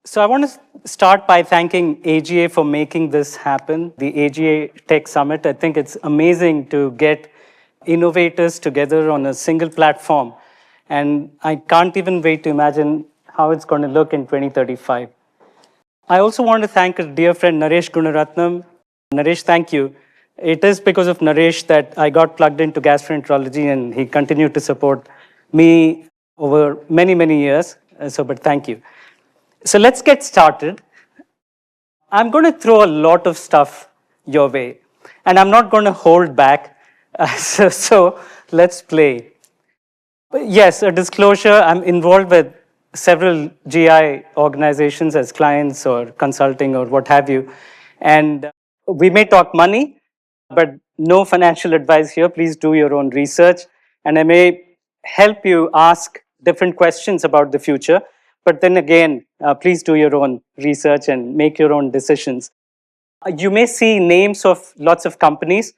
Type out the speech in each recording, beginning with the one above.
So I want to start by thanking AGA for making this happen, the AGA Tech Summit. I think it's amazing to get innovators together on a single platform. And I can't even wait to imagine how it's going to look in 2035. I also want to thank a dear friend, Naresh Gunaratnam. Naresh, thank you. It is because of Naresh that I got plugged into gastroenterology and he continued to support me over many, many years. But thank you. So let's get started. I'm going to throw a lot of stuff your way, and I'm not going to hold back. So let's play. But yes, a disclosure, I'm involved with several GI organizations as clients or consulting or what have you. And we may talk money, but no financial advice here. Please do your own research. And I may help you ask different questions about the future. But then again, please do your own research and make your own decisions. You may see names of lots of companies,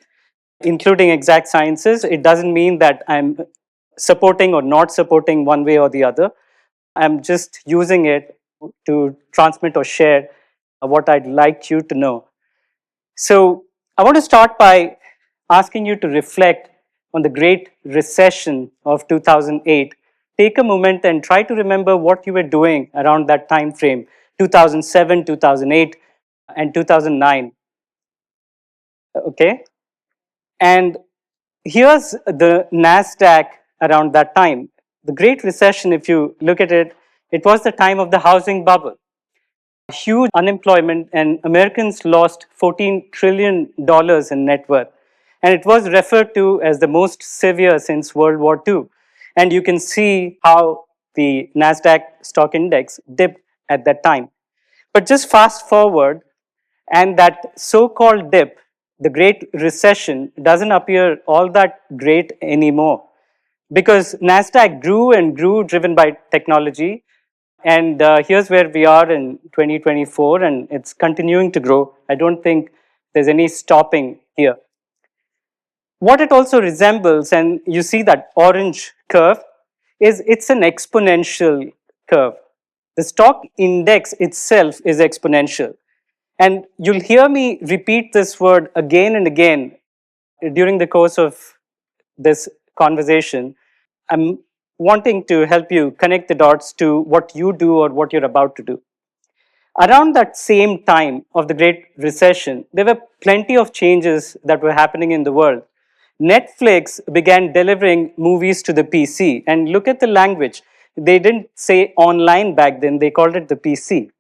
including Exact Sciences. It doesn't mean that I'm supporting or not supporting one way or the other. I'm just using it to transmit or share what I'd like you to know. So I want to start by asking you to reflect on the Great Recession of 2008. Take a moment and try to remember what you were doing around that time frame, 2007, 2008, and 2009. Okay? And here's the NASDAQ around that time. The Great Recession, if you look at it, it was the time of the housing bubble. Huge unemployment, and Americans lost $14 trillion in net worth. And it was referred to as the most severe since World War II. And you can see how the NASDAQ stock index dipped at that time. But just fast forward, and that so called dip, the Great Recession, doesn't appear all that great anymore because NASDAQ grew and grew, driven by technology. And here's where we are in 2024, and it's continuing to grow. I don't think there's any stopping here. What it also resembles, and you see that orange curve, is it's an exponential curve. The stock index itself is exponential. And you'll hear me repeat this word again and again during the course of this conversation. I'm wanting to help you connect the dots to what you do or what you're about to do. Around that same time of the Great Recession, there were plenty of changes that were happening in the world. Netflix began delivering movies to the PC, and look at the language. They didn't say online back then, they called it the PC.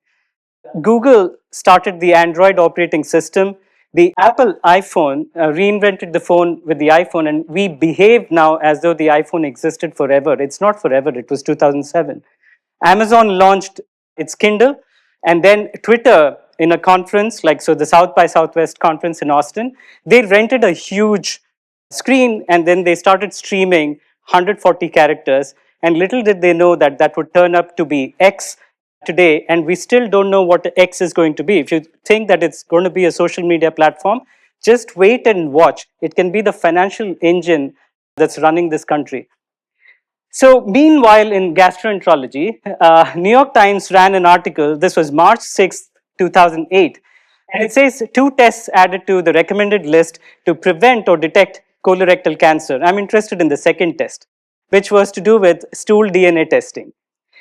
Google started the Android operating system. The Apple iPhone reinvented the phone with the iPhone, and we behave now as though the iPhone existed forever. It's not forever, it was 2007. Amazon launched its Kindle, and then Twitter, in a conference, like so the South by Southwest conference in Austin, they rented a huge screen and then they started streaming 140 characters. And little did they know that that would turn up to be X today, and we still don't know what X is going to be. If you think that it's going to be a social media platform, just wait and watch. It can be the financial engine that's running this country. So meanwhile, in gastroenterology, New York Times ran an article. This was March 6th, 2008. And it says 2 tests added to the recommended list to prevent or detect colorectal cancer. I'm interested in the second test, which was to do with stool DNA testing.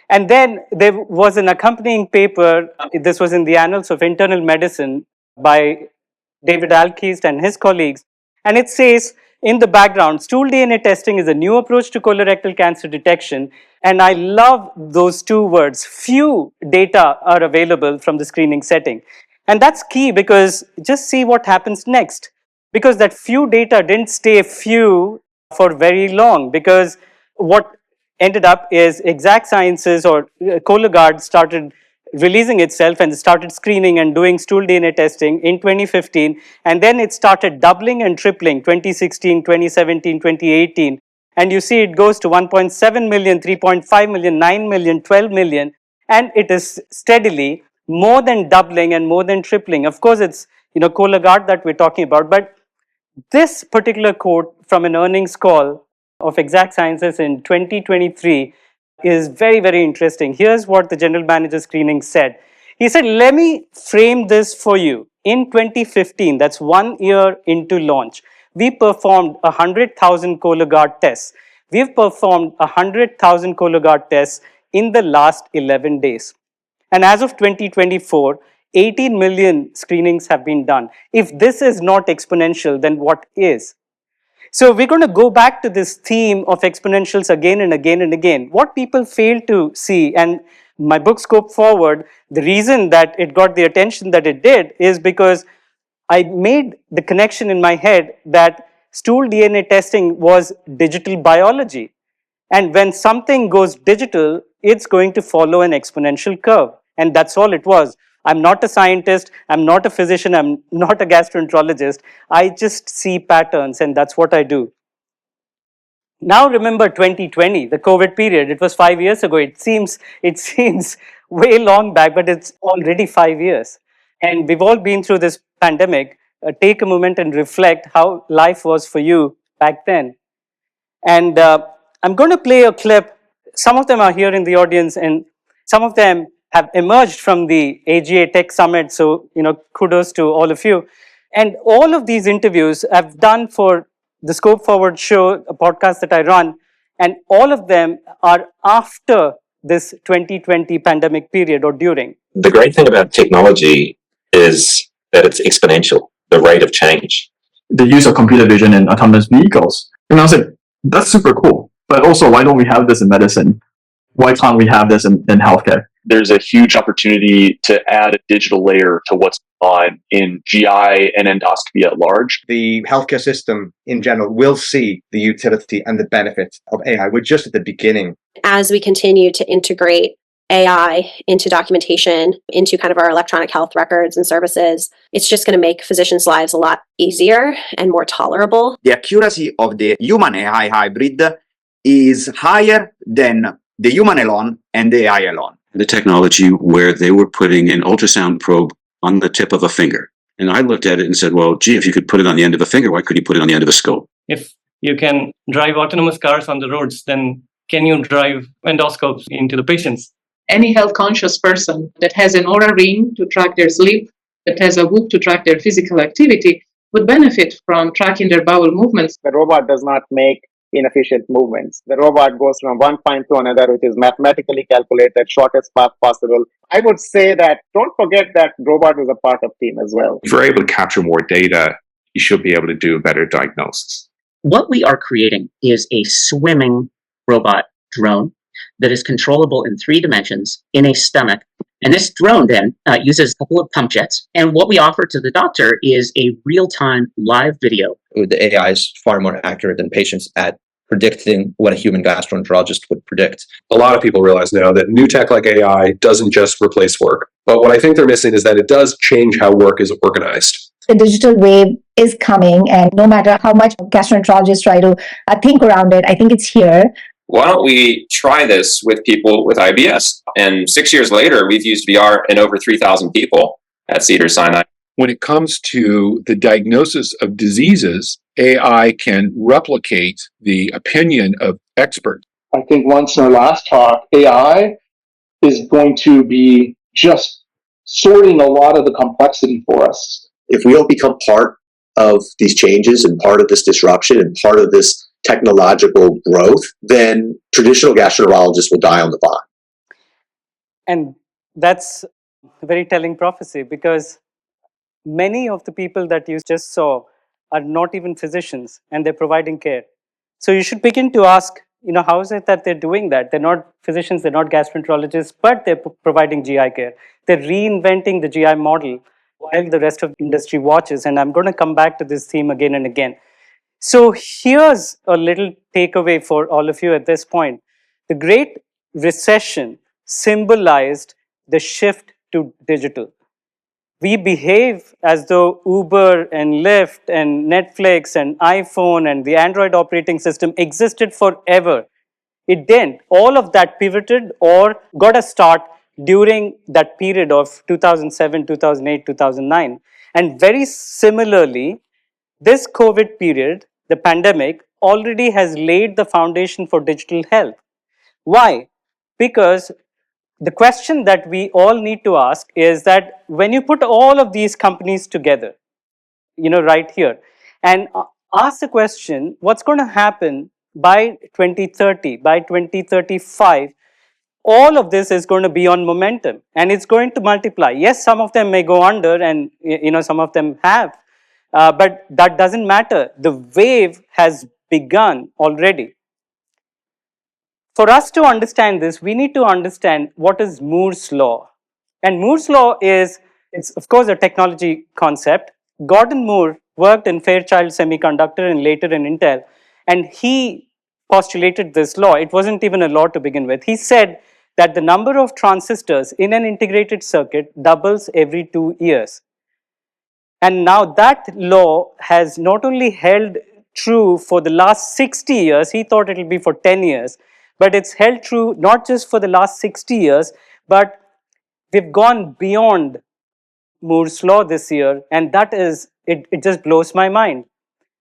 And then there was an accompanying paper. This was in the Annals of Internal Medicine by David Alkeist and his colleagues. And it says in the background, stool DNA testing is a new approach to colorectal cancer detection. And I love those two words. Few data are available from the screening setting. And that's key because just see what happens next. Because that few data didn't stay few for very long, because what ended up is Exact Sciences or Cologuard started releasing itself and started screening and doing stool DNA testing in 2015. And then it started doubling and tripling 2016, 2017, 2018. And you see it goes to 1.7 million, 3.5 million, 9 million, 12 million. And it is steadily more than doubling and more than tripling. Of course, it's Cologuard that we're talking about. But this particular quote from an earnings call of Exact Sciences in 2023 is very, very interesting. Here's what the general manager screening said. He said, let me frame this for you. In 2015, that's 1 year into launch, we performed 100,000 Cologuard tests. We've performed 100,000 Cologuard tests in the last 11 days. And as of 2024, 18 million screenings have been done. If this is not exponential, then what is? So we're going to go back to this theme of exponentials again and again and again. What people fail to see, and my book Scope Forward, the reason that it got the attention that it did is because I made the connection in my head that stool DNA testing was digital biology. And when something goes digital, it's going to follow an exponential curve. And that's all it was. I'm not a scientist, I'm not a physician, I'm not a gastroenterologist. I just see patterns, and that's what I do. Now remember 2020, the COVID period. It was 5 years ago. It seems way long back, but it's already 5 years. And we've all been through this pandemic. Take a moment and reflect how life was for you back then. And I'm going to play a clip. Some of them are here in the audience, and some of them have emerged from the AGA Tech Summit. So, kudos to all of you. And all of these interviews I've done for the Scope Forward show, a podcast that I run, and all of them are after this 2020 pandemic period or during. The great thing about technology is that it's exponential, the rate of change. The use of computer vision in autonomous vehicles. And I was like, that's super cool. But also, why don't we have this in medicine? Why can't we have this in healthcare? There's a huge opportunity to add a digital layer to what's on in GI and endoscopy at large. The healthcare system in general will see the utility and the benefits of AI. We're just at the beginning. As we continue to integrate AI into documentation, into kind of our electronic health records and services, it's just going to make physicians' lives a lot easier and more tolerable. The accuracy of the human AI hybrid is higher than the human alone and the AI alone. The technology where they were putting an ultrasound probe on the tip of a finger. And I looked at it and said, well, gee, if you could put it on the end of a finger, why couldn't you put it on the end of a scope? If you can drive autonomous cars on the roads, then can you drive endoscopes into the patients? Any health conscious person that has an Oura ring to track their sleep, that has a Whoop to track their physical activity, would benefit from tracking their bowel movements. The robot does not make inefficient movements. The robot goes from one point to another, which is mathematically calculated, shortest path possible. I would say that don't forget that robot is a part of team as well. If you're able to capture more data, you should be able to do a better diagnosis. What we are creating is a swimming robot drone that is controllable in 3 dimensions in a stomach. And this drone then uses a couple of pump jets. And what we offer to the doctor is a real-time live video. The AI is far more accurate than patients at predicting what a human gastroenterologist would predict. A lot of people realize now that new tech like AI doesn't just replace work. But what I think they're missing is that it does change how work is organized. The digital wave is coming, and no matter how much gastroenterologists try to think around it, I think it's here. Why don't we try this with people with IBS? And 6 years later, we've used VR in over 3,000 people at Cedars-Sinai. When it comes to the diagnosis of diseases, AI can replicate the opinion of experts. I think once in our last talk, AI is going to be just sorting a lot of the complexity for us. If we don't become part of these changes and part of this disruption and part of this technological growth, then traditional gastroenterologists will die on the vine. And that's a very telling prophecy, because many of the people that you just saw are not even physicians, and they're providing care. So you should begin to ask, how is it that they're doing that? They're not physicians, they're not gastroenterologists, but they're providing GI care. They're reinventing the GI model while the rest of the industry watches. And I'm going to come back to this theme again and again. So here's a little takeaway for all of you at this point. The Great Recession symbolized the shift to digital. We behave as though Uber and Lyft and Netflix and iPhone and the Android operating system existed forever. It didn't. All of that pivoted or got a start during that period of 2007, 2008, 2009. And very similarly, this COVID period, the pandemic, already has laid the foundation for digital health. Why? Because the question that we all need to ask is that when you put all of these companies together, right here, and ask the question, what's going to happen by 2030, by 2035? All of this is going to be on momentum and it's going to multiply. Yes, some of them may go under and some of them have, but that doesn't matter. The wave has begun already. For us to understand this, we need to understand what is Moore's law. And Moore's law it's of course a technology concept. Gordon Moore worked in Fairchild Semiconductor and later in Intel, and he postulated this law. It wasn't even a law to begin with. He said that the number of transistors in an integrated circuit doubles every 2 years. And now that law has not only held true for the last 60 years, he thought it will be for 10 years, but it's held true not just for the last 60 years, but we've gone beyond Moore's law this year, and that is, it just blows my mind.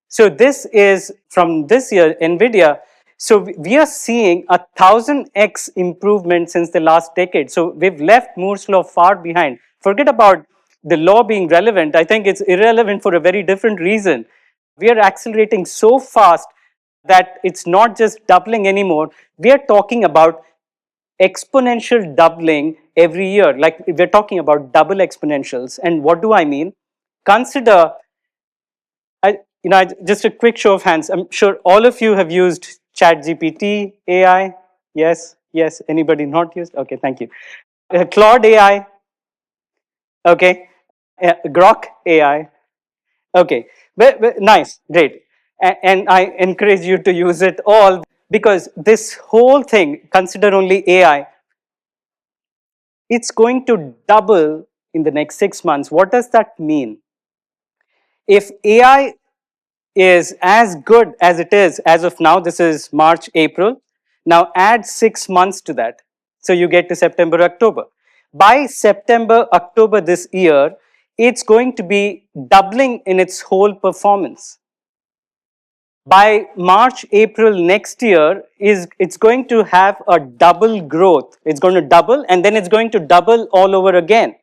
So this is from this year, NVIDIA. So we are seeing 1,000x improvement since the last decade. So we've left Moore's law far behind. Forget about the law being relevant. I think it's irrelevant for a very different reason. We are accelerating so fast that it's not just doubling anymore. We are talking about exponential doubling every year. Like we're talking about double exponentials. And what do I mean? Consider, just a quick show of hands. I'm sure all of you have used ChatGPT, AI. Yes, yes. Anybody not used? Okay, thank you. Claude AI. Okay. Grok AI. Okay. Nice, great. And I encourage you to use it all because this whole thing, consider only AI, it's going to double in the next 6 months. What does that mean? If AI is as good as it is as of now, this is March, April, now add 6 months to that. So you get to September, October. By September, October this year, it's going to be doubling in its whole performance. By March, April next year, it's going to have a double growth. It's going to double and then it's going to double all over again.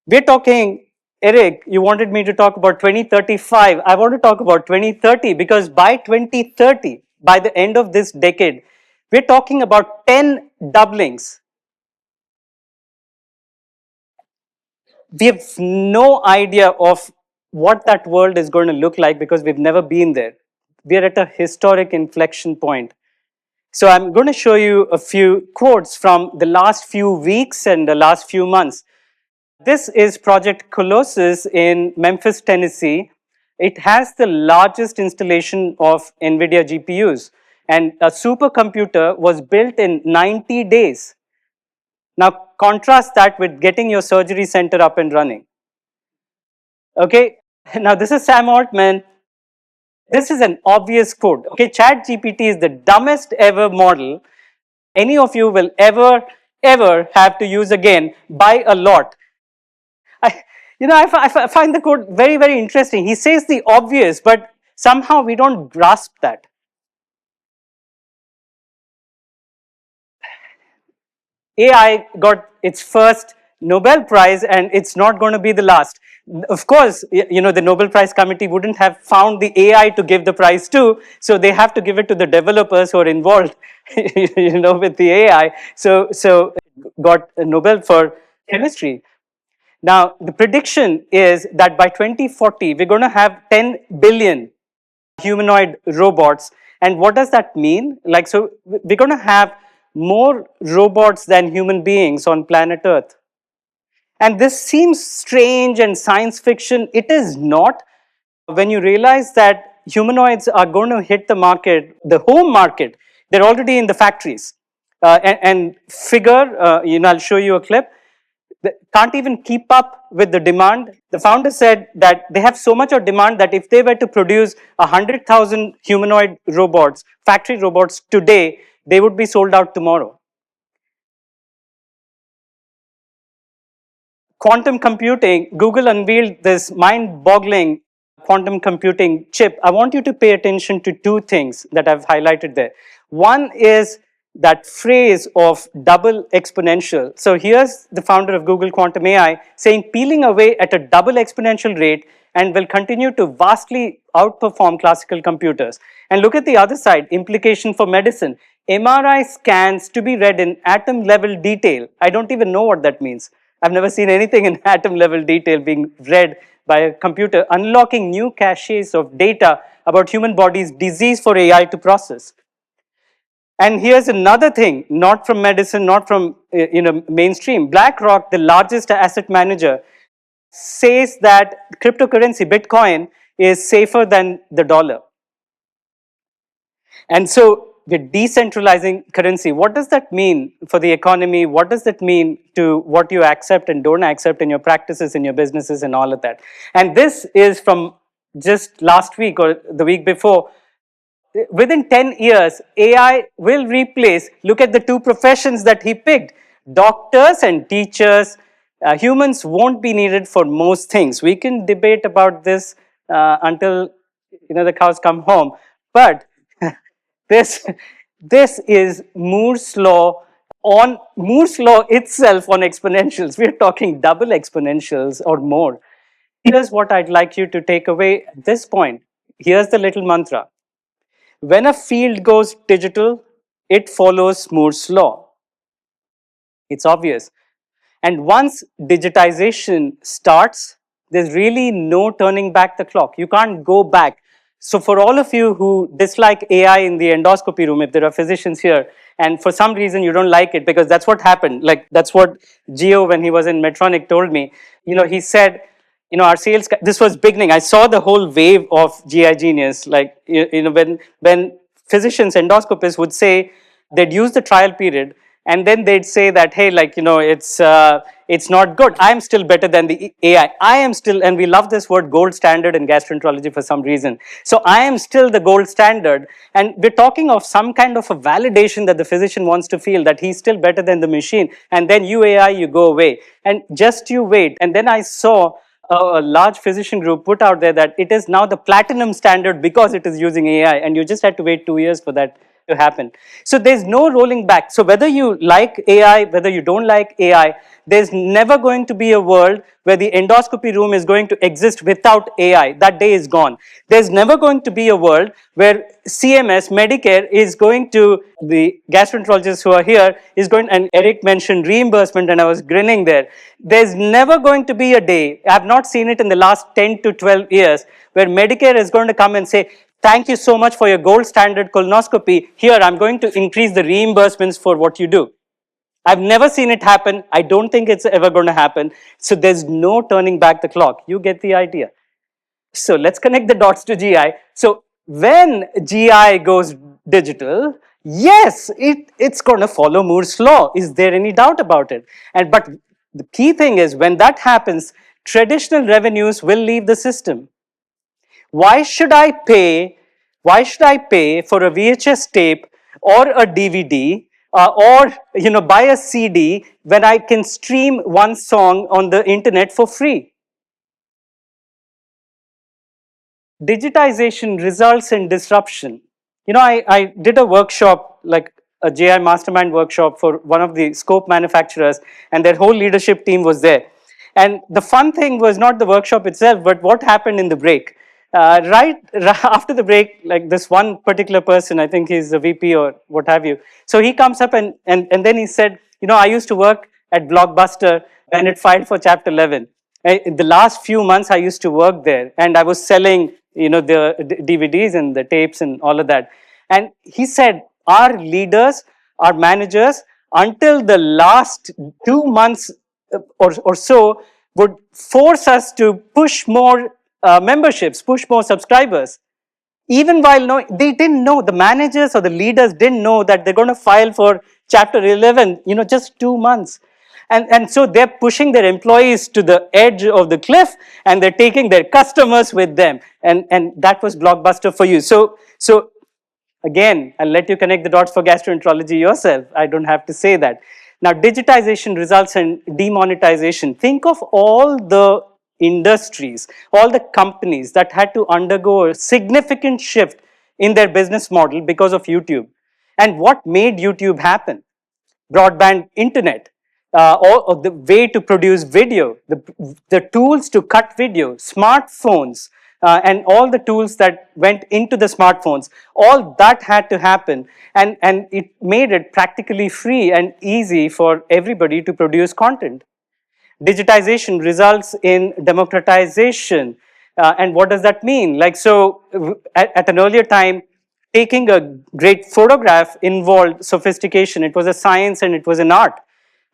We're talking, Eric, you wanted me to talk about 2035. I want to talk about 2030 because by 2030, by the end of this decade, we're talking about 10 doublings. We have no idea of what that world is going to look like because we've never been there. We're at a historic inflection point. So I'm going to show you a few quotes from the last few weeks and the last few months. This is Project Colossus in Memphis, Tennessee. It has the largest installation of NVIDIA GPUs, and a supercomputer was built in 90 days. Now contrast that with getting your surgery center up and running. Okay, now this is Sam Altman. This is an obvious quote. Okay, ChatGPT is the dumbest ever model any of you will ever have to use again by a lot. I find the quote very, very interesting. He says the obvious, but somehow we don't grasp that. AI got its first Nobel Prize and it's not going to be the last. Of course, the Nobel Prize committee wouldn't have found the AI to give the prize to, so they have to give it to the developers who are involved, with the AI. So got a Nobel for chemistry. Now, the prediction is that by 2040, we're going to have 10 billion humanoid robots. And what does that mean? So we're going to have more robots than human beings on planet Earth. And this seems strange and science fiction. It is not. When you realize that humanoids are going to hit the market, the home market, they're already in the factories. And figure, I'll show you a clip. They can't even keep up with the demand. The founder said that they have so much of demand that if they were to produce 100,000 humanoid robots, factory robots today, they would be sold out tomorrow. Quantum computing, Google unveiled this mind-boggling quantum computing chip. I want you to pay attention to two things that I've highlighted there. One is that phrase of double exponential. So here's the founder of Google Quantum AI saying peeling away at a double exponential rate and will continue to vastly outperform classical computers. And look at the other side, implication for medicine. MRI scans to be read in atom level detail. I don't even know what that means. I've never seen anything in atom level detail being read by a computer, unlocking new caches of data about human bodies, disease for AI to process. And here's another thing, not from medicine, not from mainstream. BlackRock, the largest asset manager, says that cryptocurrency, Bitcoin, is safer than the dollar. And so we're decentralizing currency. What does that mean for the economy? What does that mean to what you accept and don't accept in your practices, in your businesses, and all of that? And this is from just last week or the week before. Within 10 years, AI will replace, look at the two professions that he picked, doctors and teachers. Humans won't be needed for most things. We can debate about this until the cows come home. But this is Moore's law itself on exponentials. We're talking double exponentials or more. Here's what I'd like you to take away at this point. Here's the little mantra. When a field goes digital, it follows Moore's law. It's obvious. And once digitization starts, there's really no turning back the clock. You can't go back. So for all of you who dislike AI in the endoscopy room, if there are physicians here, and for some reason you don't like it, because that's what happened. Like that's what Gio, when he was in Medtronic, told me. He said, our sales, this was beginning. I saw the whole wave of GI Genius. Like, when physicians, endoscopists would say, they'd use the trial period, and then they'd say that, hey, it's not good. I'm still better than the AI. I am still, and we love this word gold standard in gastroenterology for some reason. So I am still the gold standard. And we're talking of some kind of a validation that the physician wants to feel that he's still better than the machine. And then you AI, you go away. And just you wait. And then I saw a large physician group put out there that it is now the platinum standard because it is using AI, and you just had to wait 2 years for that to happen. So there's no rolling back. So whether you like AI, whether you don't like AI, there's never going to be a world where the endoscopy room is going to exist without AI. That day is gone. There's never going to be a world where CMS, Medicare, is going to, the gastroenterologists who are here, is going, and Eric mentioned reimbursement, and I was grinning there. There's never going to be a day, I've not seen it in the last 10 to 12 years, where Medicare is going to come and say, thank you so much for your gold standard colonoscopy. Here, I'm going to increase the reimbursements for what you do. I've never seen it happen. I don't think it's ever going to happen. So there's no turning back the clock. You get the idea. So let's connect the dots to GI. So when GI goes digital, yes, it's going to follow Moore's law. Is there any doubt about it? But the key thing is when that happens, traditional revenues will leave the system. Why should I pay for a VHS tape or a DVD or buy a CD when I can stream one song on the internet for free? Digitization results in disruption. I did a workshop, like a JI mastermind workshop for one of the scope manufacturers, and their whole leadership team was there. And the fun thing was not the workshop itself, but what happened in the break. Right after the break, like this one particular person, I think he's a VP or what have you. So he comes up and then he said, I used to work at Blockbuster when it filed for Chapter 11. In the last few months, I used to work there, and I was selling, the DVDs and the tapes and all of that. And he said, our leaders, our managers, until the last 2 months or so, would force us to push more memberships, push more subscribers. Even while they didn't know, the managers or the leaders didn't know that they're going to file for Chapter 11, just 2 months. And so they're pushing their employees to the edge of the cliff, and they're taking their customers with them. And that was Blockbuster for you. So again, I'll let you connect the dots for gastroenterology yourself. I don't have to say that. Now, digitization results in demonetization. Think of all the industries, all the companies that had to undergo a significant shift in their business model because of YouTube. And what made YouTube happen? Broadband internet, or the way to produce video, the tools to cut video, smartphones, and all the tools that went into the smartphones, all that had to happen. And it made it practically free and easy for everybody to produce content. Digitization results in democratization. And what does that mean? Like, so at an earlier time, taking a great photograph involved sophistication. It was a science and it was an art.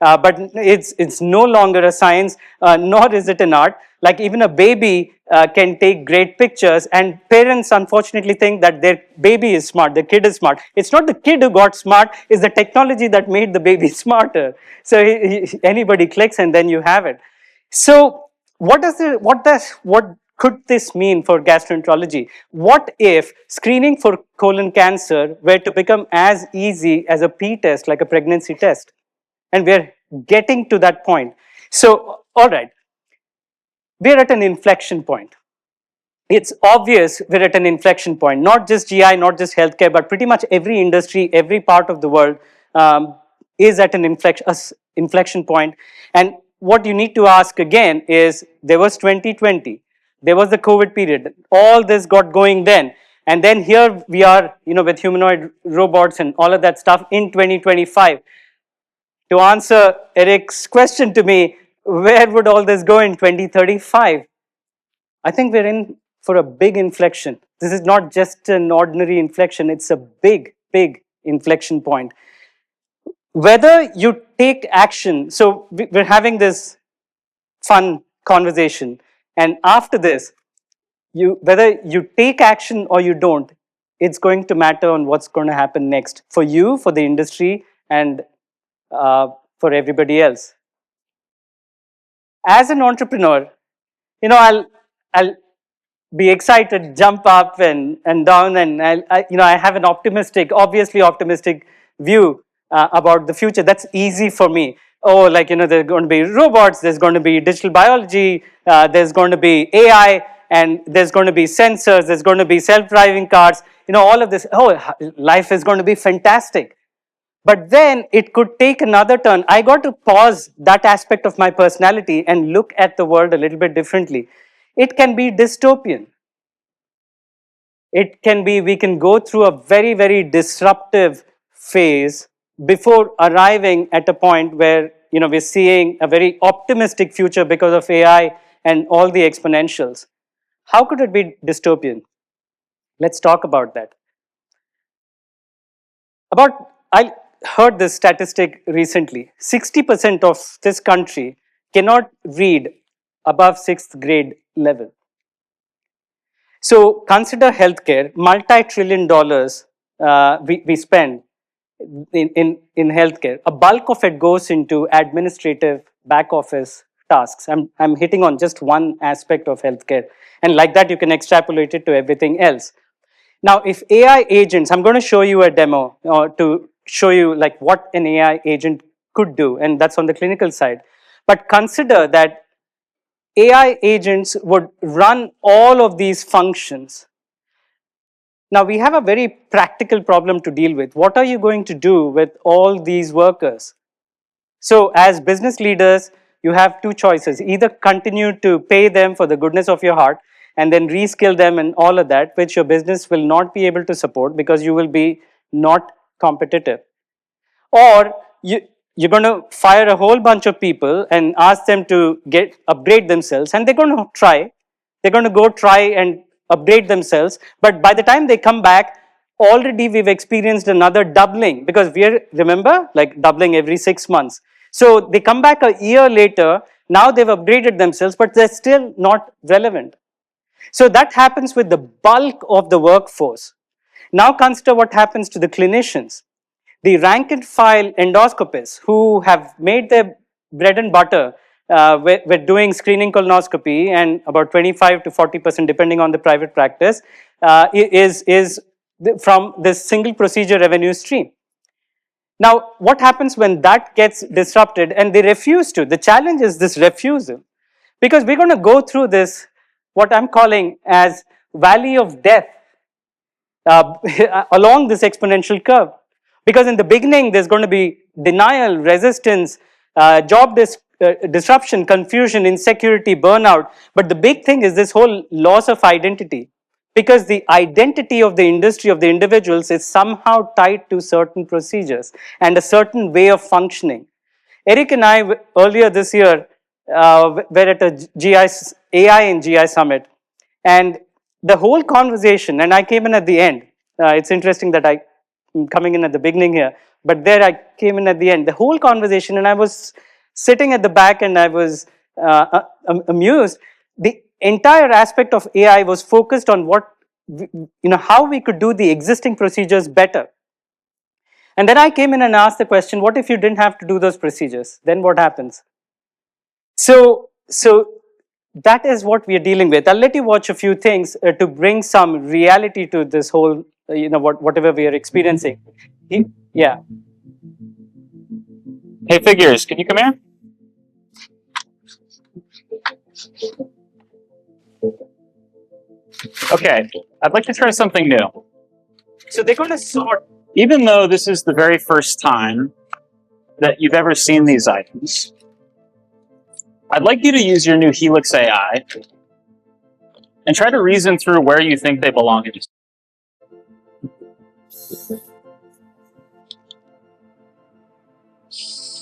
But it's no longer a science, nor is it an art. Like, even a baby can take great pictures, and parents unfortunately think that their baby is smart, their kid is smart. It's not the kid who got smart, it's the technology that made the baby smarter. So anybody clicks and then you have it. So what could this mean for gastroenterology? What if screening for colon cancer were to become as easy as a p-test, like a pregnancy test? And we're getting to that point. So, all right, we're at an inflection point. It's obvious we're at an inflection point, not just GI, not just healthcare, but pretty much every industry, every part of the world is at an inflection point. And what you need to ask again is, there was 2020, there was the COVID period, all this got going then. And then here we are, with humanoid robots and all of that stuff in 2025. To answer Eric's question to me, where would all this go in 2035? I think we're in for a big inflection. This is not just an ordinary inflection, it's a big, big inflection point. Whether you take action, so we're having this fun conversation, and after this, whether you take action or you don't, it's going to matter on what's going to happen next for you, for the industry, and for everybody else. As an entrepreneur, I'll be excited, jump up and down, and I have an obviously optimistic view about the future. That's easy for me. Oh, there's going to be robots, there's going to be digital biology, there's going to be AI, and there's going to be sensors, there's going to be self-driving cars, all of this. Oh, life is going to be fantastic. But then it could take another turn. I got to pause that aspect of my personality and look at the world a little bit differently. It can be dystopian. It can be, we can go through a very, very disruptive phase before arriving at a point where, we're seeing a very optimistic future because of AI and all the exponentials. How could it be dystopian? Let's talk about that. I heard this statistic recently. 60% of this country cannot read above 6th grade level. So consider healthcare, multi-trillion dollars we spend in healthcare. A bulk of it goes into administrative back office tasks. I'm hitting on just one aspect of healthcare. And like that, you can extrapolate it to everything else. Now, if AI agents, I'm going to show you a demo to show you like what an AI agent could do, and that's on the clinical side. But consider that AI agents would run all of these functions. Now, we have a very practical problem to deal with. What are you going to do with all these workers? So, as business leaders, you have two choices. Either continue to pay them for the goodness of your heart and then reskill them and all of that, which your business will not be able to support because you will be not competitive. Or you're going to fire a whole bunch of people and ask them to upgrade themselves, and they're going to try. They're going to go try and upgrade themselves. But by the time they come back, already we've experienced another doubling, because remember, like doubling every 6 months. So they come back a year later, now they've upgraded themselves, but they're still not relevant. So that happens with the bulk of the workforce. Now consider what happens to the clinicians. The rank and file endoscopists who have made their bread and butter with doing screening colonoscopy, and about 25 to 40%, depending on the private practice, is from this single procedure revenue stream. Now, what happens when that gets disrupted and they refuse to? The challenge is this refusal, because we're going to go through this, what I'm calling as valley of death along this exponential curve. Because in the beginning, there's going to be denial, resistance, disruption, confusion, insecurity, burnout. But the big thing is this whole loss of identity. Because the identity of the industry, of the individuals, is somehow tied to certain procedures and a certain way of functioning. Eric and I, earlier this year, were at a AI and GI Summit. And the whole conversation, and I came in at the end. It's interesting that I'm coming in at the beginning here, but there I came in at the end. The whole conversation, and I was sitting at the back and I was amused. The entire aspect of AI was focused on how we could do the existing procedures better. And then I came in and asked the question, what if you didn't have to do those procedures? Then what happens? So that is what we are dealing with. I'll let you watch a few things to bring some reality to this whole, whatever we are experiencing. Yeah. Hey, Figures, can you come here? Okay, I'd like to try something new. So they're going to sort. Even though this is the very first time that you've ever seen these items, I'd like you to use your new Helix AI and try to reason through where you think they belong in.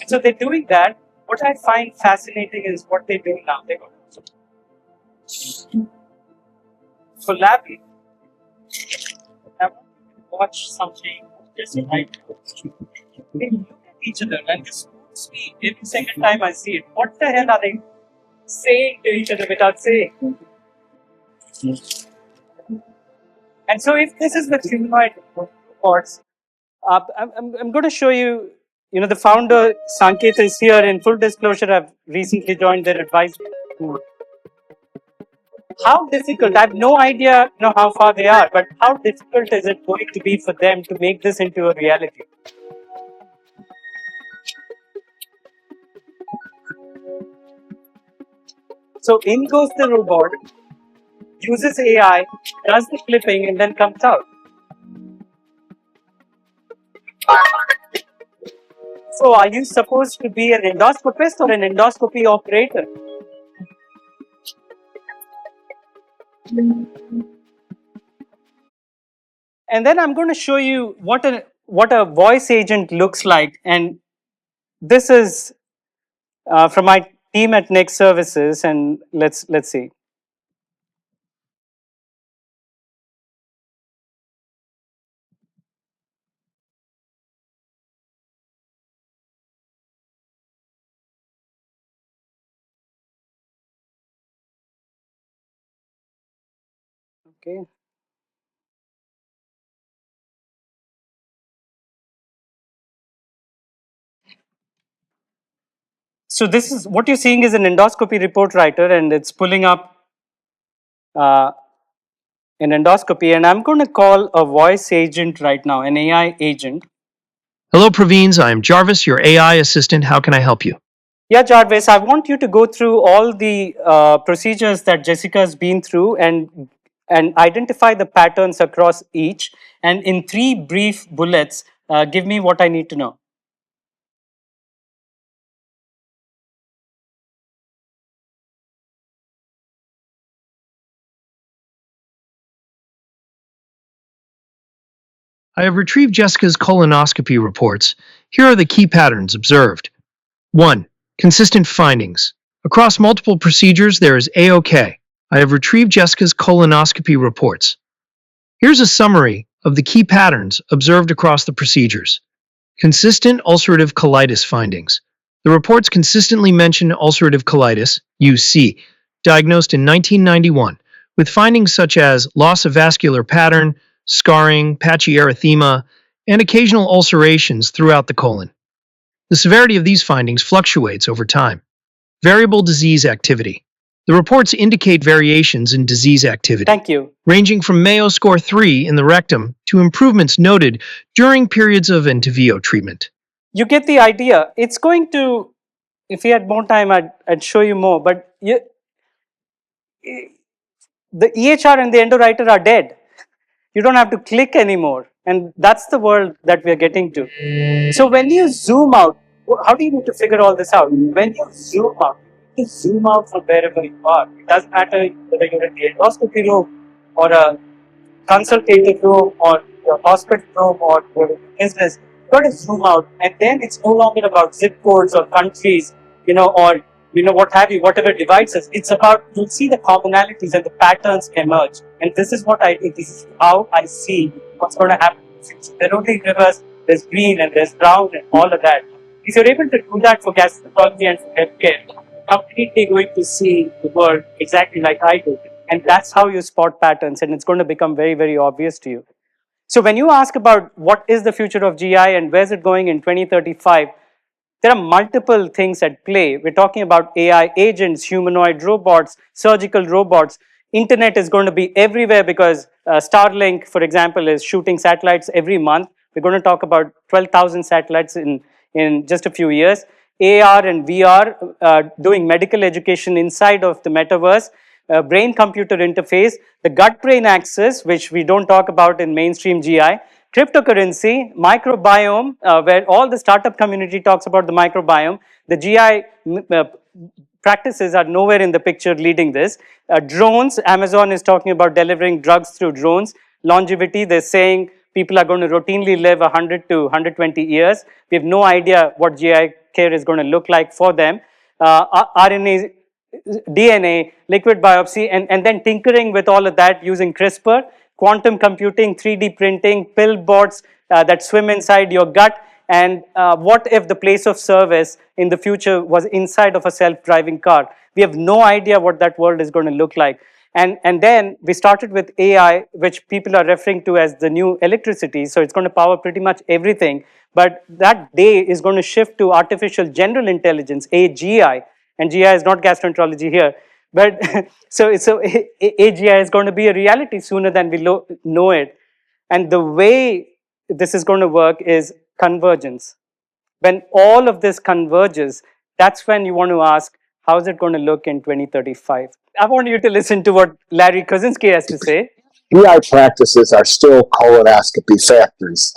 So they're doing that. What I find fascinating is what they're doing now. They're going to collaborate. I want to watch something just right now. They look at each other and this puts me every second time I see it. What the hell are they saying to each other without saying? And so if this is with humanoid robots, I'm going to show you, the founder, Sanket, is here. In full disclosure, I've recently joined their advisory board. How difficult, I have no idea how far they are, but how difficult is it going to be for them to make this into a reality? So in goes the robot, uses AI, does the clipping, and then comes out. So are you supposed to be an endoscopist or an endoscopy operator? And then I'm going to show you what a voice agent looks like. And this is from my team at Next Services. And let's see. Okay. So this is what you're seeing is an endoscopy report writer, and it's pulling up an endoscopy. And I'm going to call a voice agent right now, an AI agent. Hello, Praveens. I'm Jarvis, your AI assistant. How can I help you? Yeah, Jarvis, I want you to go through all the procedures that Jessica's been through and identify the patterns across each. And in 3 brief bullets, give me what I need to know. I have retrieved Jessica's colonoscopy reports. Here are the key patterns observed. 1. Consistent findings. Across multiple procedures, there is A-OK. I have retrieved Jessica's colonoscopy reports. Here's a summary of the key patterns observed across the procedures. Consistent ulcerative colitis findings. The reports consistently mention ulcerative colitis, UC, diagnosed in 1991, with findings such as loss of vascular pattern, scarring, patchy erythema, and occasional ulcerations throughout the colon. The severity of these findings fluctuates over time. Variable disease activity. The reports indicate variations in disease activity. Thank you. Ranging from Mayo score 3 in the rectum to improvements noted during periods of Entyvio treatment. You get the idea. It's going to, if we had more time, I'd show you more. But the EHR and the endowriter are dead. You don't have to click anymore. And that's the world that we're getting to. So when you zoom out, how do you need to figure all this out? When you zoom out, you zoom out from wherever you are. It doesn't matter whether you're in the endoscopy room or a consultative room or your hospital room or your business. You've got to zoom out, and then it's no longer about zip codes or countries, or what have you, whatever divides us. It's about, you'll see the commonalities and the patterns emerge. And this is what I think, this is how I see what's going to happen. There are only rivers, there's green and there's brown and all of that. If you're able to do that for gastroenterology and for healthcare, you're completely going to see the world exactly like I do. And that's how you spot patterns, and it's going to become very, very obvious to you. So when you ask about what is the future of GI and where's it going in 2035, there are multiple things at play. We're talking about AI agents, humanoid robots, surgical robots. Internet is going to be everywhere because Starlink, for example, is shooting satellites every month. We're going to talk about 12,000 satellites in just a few years. AR and VR, doing medical education inside of the metaverse, brain-computer interface, the gut-brain axis, which we don't talk about in mainstream GI, cryptocurrency, microbiome, where all the startup community talks about the microbiome. The GI practices are nowhere in the picture leading this. Drones, Amazon is talking about delivering drugs through drones. Longevity, they're saying people are going to routinely live 100 to 120 years. We have no idea what GI care is going to look like for them. RNA, DNA, liquid biopsy, and then tinkering with all of that using CRISPR, quantum computing, 3D printing, pill bots that swim inside your gut. And what if the place of service in the future was inside of a self-driving car? We have no idea what that world is going to look like. And then we started with AI, which people are referring to as the new electricity. So it's going to power pretty much everything. But that day is going to shift to artificial general intelligence, AGI. And GI is not gastroenterology here. But so AGI is going to be a reality sooner than we know it. And the way this is going to work is convergence. When all of this converges, that's when you want to ask, how is it going to look in 2035? I want you to listen to what Larry Krasinski has to say. GI practices are still colonoscopy factories.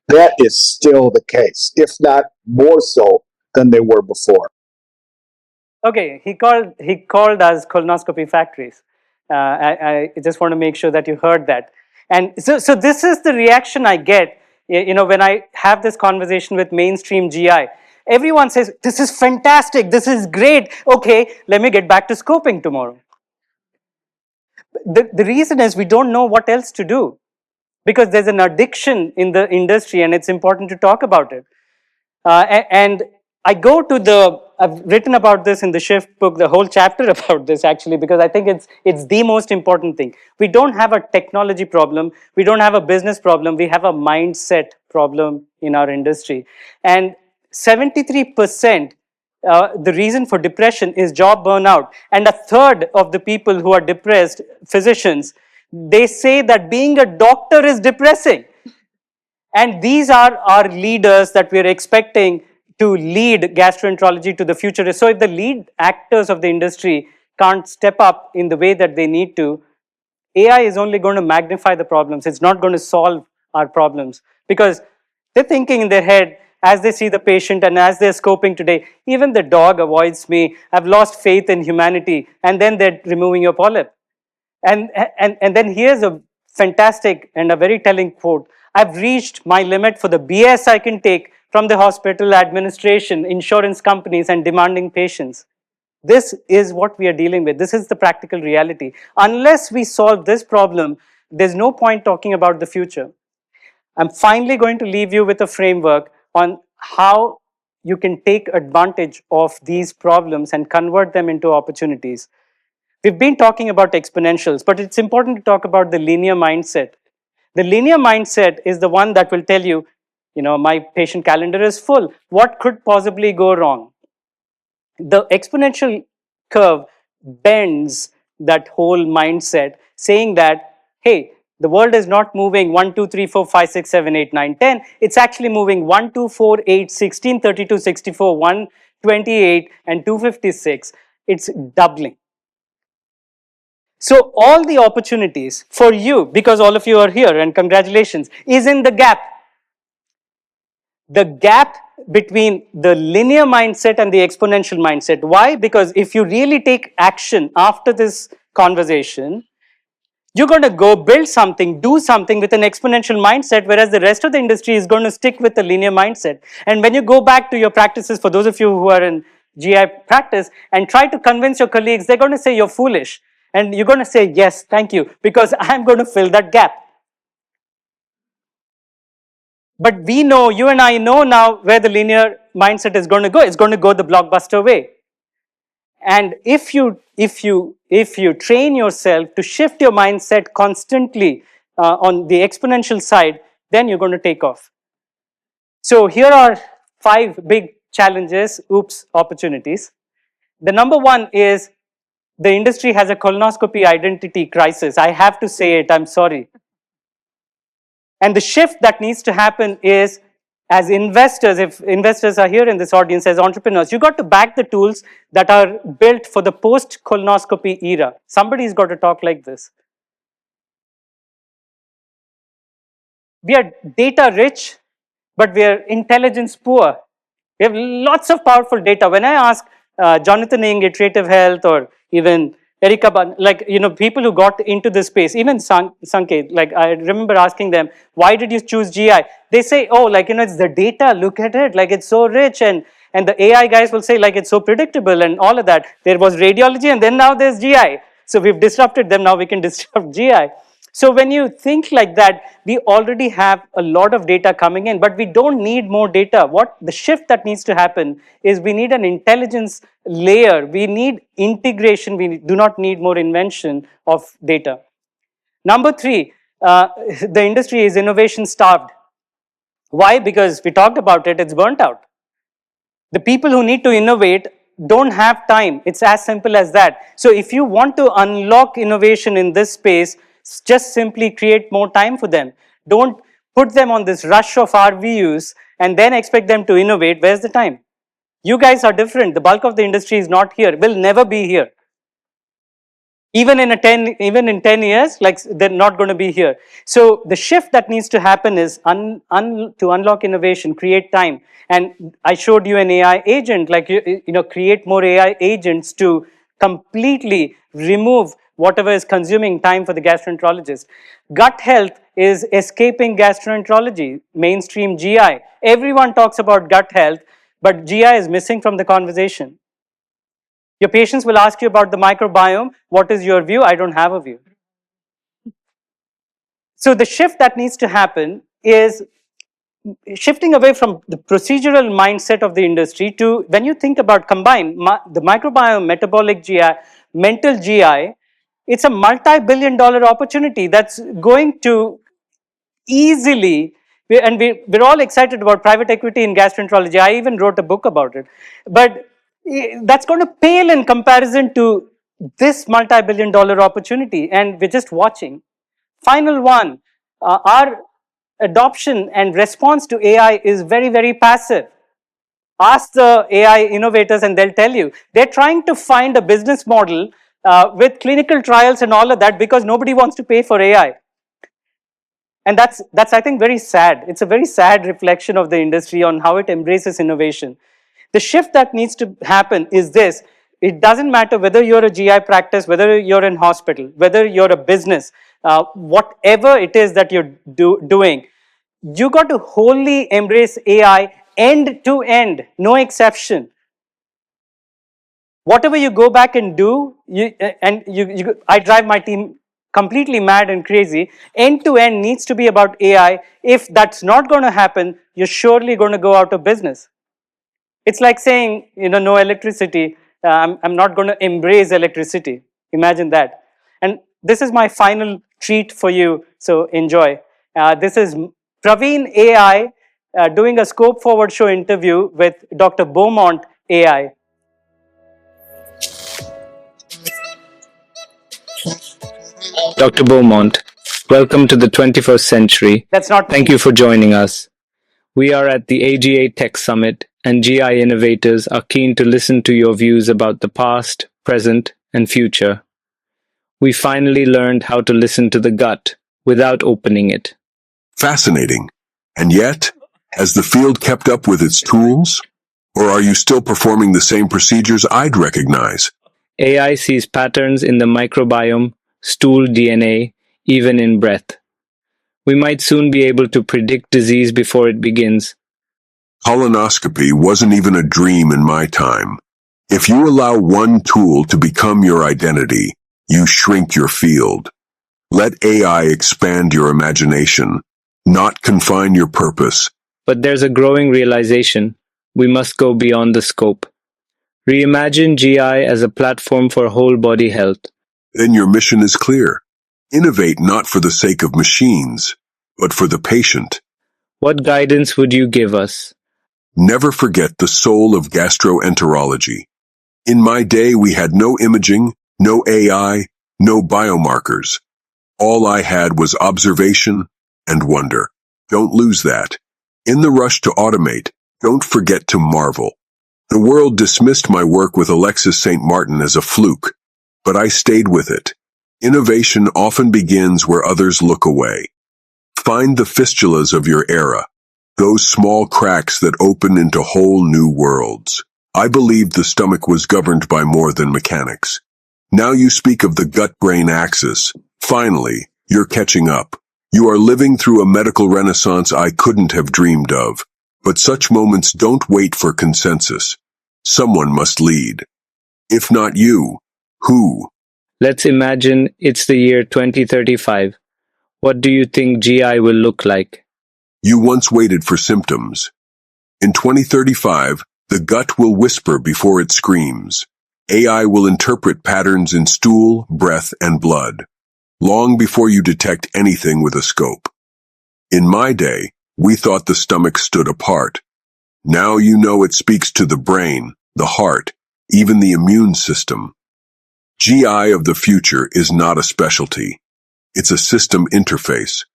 That is still the case, if not more so than they were before. Okay, he called us colonoscopy factories. I just want to make sure that you heard that. And so this is the reaction I get, when I have this conversation with mainstream GI. Everyone says, this is fantastic, this is great. Okay, let me get back to scoping tomorrow. The reason is we don't know what else to do, because there's an addiction in the industry and it's important to talk about it. And I go to I've written about this in the Shift book, the whole chapter about this actually, because I think it's the most important thing. We don't have a technology problem. We don't have a business problem. We have a mindset problem in our industry. And 73%, the reason for depression is job burnout. And a third of the people who are depressed, physicians, they say that being a doctor is depressing. And these are our leaders that we're expecting to lead gastroenterology to the future. So if the lead actors of the industry can't step up in the way that they need to, AI is only going to magnify the problems. It's not going to solve our problems, because they're thinking in their head as they see the patient and as they're scoping today, even the dog avoids me, I've lost faith in humanity, and then they're removing your polyp. And then here's a fantastic and a very telling quote. I've reached my limit for the BS I can take from the hospital administration, insurance companies, and demanding patients. This is what we are dealing with. This is the practical reality. Unless we solve this problem, there's no point talking about the future. I'm finally going to leave you with a framework on how you can take advantage of these problems and convert them into opportunities. We've been talking about exponentials, but it's important to talk about the linear mindset. The linear mindset is the one that will tell you, my patient calendar is full. What could possibly go wrong? The exponential curve bends that whole mindset, saying that, hey, the world is not moving 1, 2, 3, 4, 5, 6, 7, 8, 9, 10. It's actually moving 1, 2, 4, 8, 16, 32, 64, 128, and 256. It's doubling. So all the opportunities for you, because all of you are here, and congratulations, is in the gap. The gap between the linear mindset and the exponential mindset. Why? Because if you really take action after this conversation, you're going to go build something, do something with an exponential mindset, whereas the rest of the industry is going to stick with the linear mindset. And when you go back to your practices, for those of you who are in GI practice, and try to convince your colleagues, they're going to say you're foolish. And you're going to say, yes, thank you, because I'm going to fill that gap. But we know, you and I know now where the linear mindset is going to go. It's going to go the blockbuster way. And if you train yourself to shift your mindset constantly on the exponential side, then you're going to take off. So here are 5 big challenges, opportunities. The number one is the industry has a colonoscopy identity crisis. I have to say it, I'm sorry. And the shift that needs to happen is, as investors, if investors are here in this audience, as entrepreneurs, you got to back the tools that are built for the post-colonoscopy era. Somebody's got to talk like this. We are data rich, but we are intelligence poor. We have lots of powerful data. When I ask Jonathan Ng, Iterative Health, or even Erika, people who got into this space, even Sanket, I remember asking them, why did you choose GI? They say, it's the data, look at it, it's so rich. And the AI guys will say, it's so predictable and all of that. There was radiology, and then now there's GI. So we've disrupted them, now we can disrupt GI. So when you think like that, we already have a lot of data coming in, but we don't need more data. What the shift that needs to happen is we need an intelligence layer. We need integration. We do not need more invention of data. Number 3, the industry is innovation starved. Why? Because we talked about it, it's burnt out. The people who need to innovate don't have time. It's as simple as that. So if you want to unlock innovation in this space, just simply create more time for them. Don't put them on this rush of RVUs and then expect them to innovate. Where's the time? You guys are different. The bulk of the industry is not here, will never be here. Even in 10 years, they're not going to be here. So the shift that needs to happen is to unlock innovation, create time. And I showed you an AI agent, create more AI agents to completely remove whatever is consuming time for the gastroenterologist. Gut health is escaping gastroenterology, mainstream GI. Everyone talks about gut health, but GI is missing from the conversation. Your patients will ask you about the microbiome. What is your view? I don't have a view. So the shift that needs to happen is shifting away from the procedural mindset of the industry to, when you think about combine the microbiome, metabolic GI, mental GI, it's a multi-billion-dollar opportunity that's going to easily, and we're all excited about private equity in gastroenterology. I even wrote a book about it. But that's going to pale in comparison to this multi-billion-dollar opportunity, and we're just watching. Final one, our adoption and response to AI is very, very passive. Ask the AI innovators and they'll tell you. They're trying to find a business model with clinical trials and all of that because nobody wants to pay for AI. And that's I think, very sad. It's a very sad reflection of the industry on how it embraces innovation. The shift that needs to happen is this. It doesn't matter whether you're a GI practice, whether you're in hospital, whether you're a business, whatever it is that you're doing, you got to wholly embrace AI end to end, no exception. Whatever you go back and do, I drive my team completely mad and crazy. End to end needs to be about AI. If that's not going to happen, you're surely going to go out of business. It's like saying, no electricity. I'm not going to embrace electricity. Imagine that. And this is my final treat for you, so enjoy. This is Praveen AI doing a Scope Forward Show interview with Dr. Beaumont AI. Dr. Beaumont, welcome to the 21st century. Thank you for joining us. We are at the AGA Tech Summit, and GI innovators are keen to listen to your views about the past, present, and future. We finally learned how to listen to the gut without opening it. Fascinating. And yet, has the field kept up with its tools? Or are you still performing the same procedures I'd recognize? AI sees patterns in the microbiome, stool DNA, even in breath. We might soon be able to predict disease before it begins. Colonoscopy wasn't even a dream in my time. If you allow one tool to become your identity, you shrink your field. Let AI expand your imagination, not confine your purpose. But there's a growing realization we must go beyond the scope. Reimagine GI as a platform for whole body health. Then your mission is clear. Innovate not for the sake of machines, but for the patient. What guidance would you give us? Never forget the soul of gastroenterology. In my day, we had no imaging, no AI, no biomarkers. All I had was observation and wonder. Don't lose that. In the rush to automate, don't forget to marvel. The world dismissed my work with Alexis St. Martin as a fluke, but I stayed with it. Innovation often begins where others look away. Find the fistulas of your era, those small cracks that open into whole new worlds. I believed the stomach was governed by more than mechanics. Now you speak of the gut-brain axis. Finally, you're catching up. You are living through a medical renaissance I couldn't have dreamed of. But such moments don't wait for consensus. Someone must lead. If not you, who? Let's imagine it's the year 2035. What do you think GI will look like? You once waited for symptoms. In 2035, the gut will whisper before it screams. AI will interpret patterns in stool, breath, and blood, long before you detect anything with a scope. In my day, we thought the stomach stood apart. Now you know it speaks to the brain, the heart, even the immune system. GI of the future is not a specialty. It's a system interface.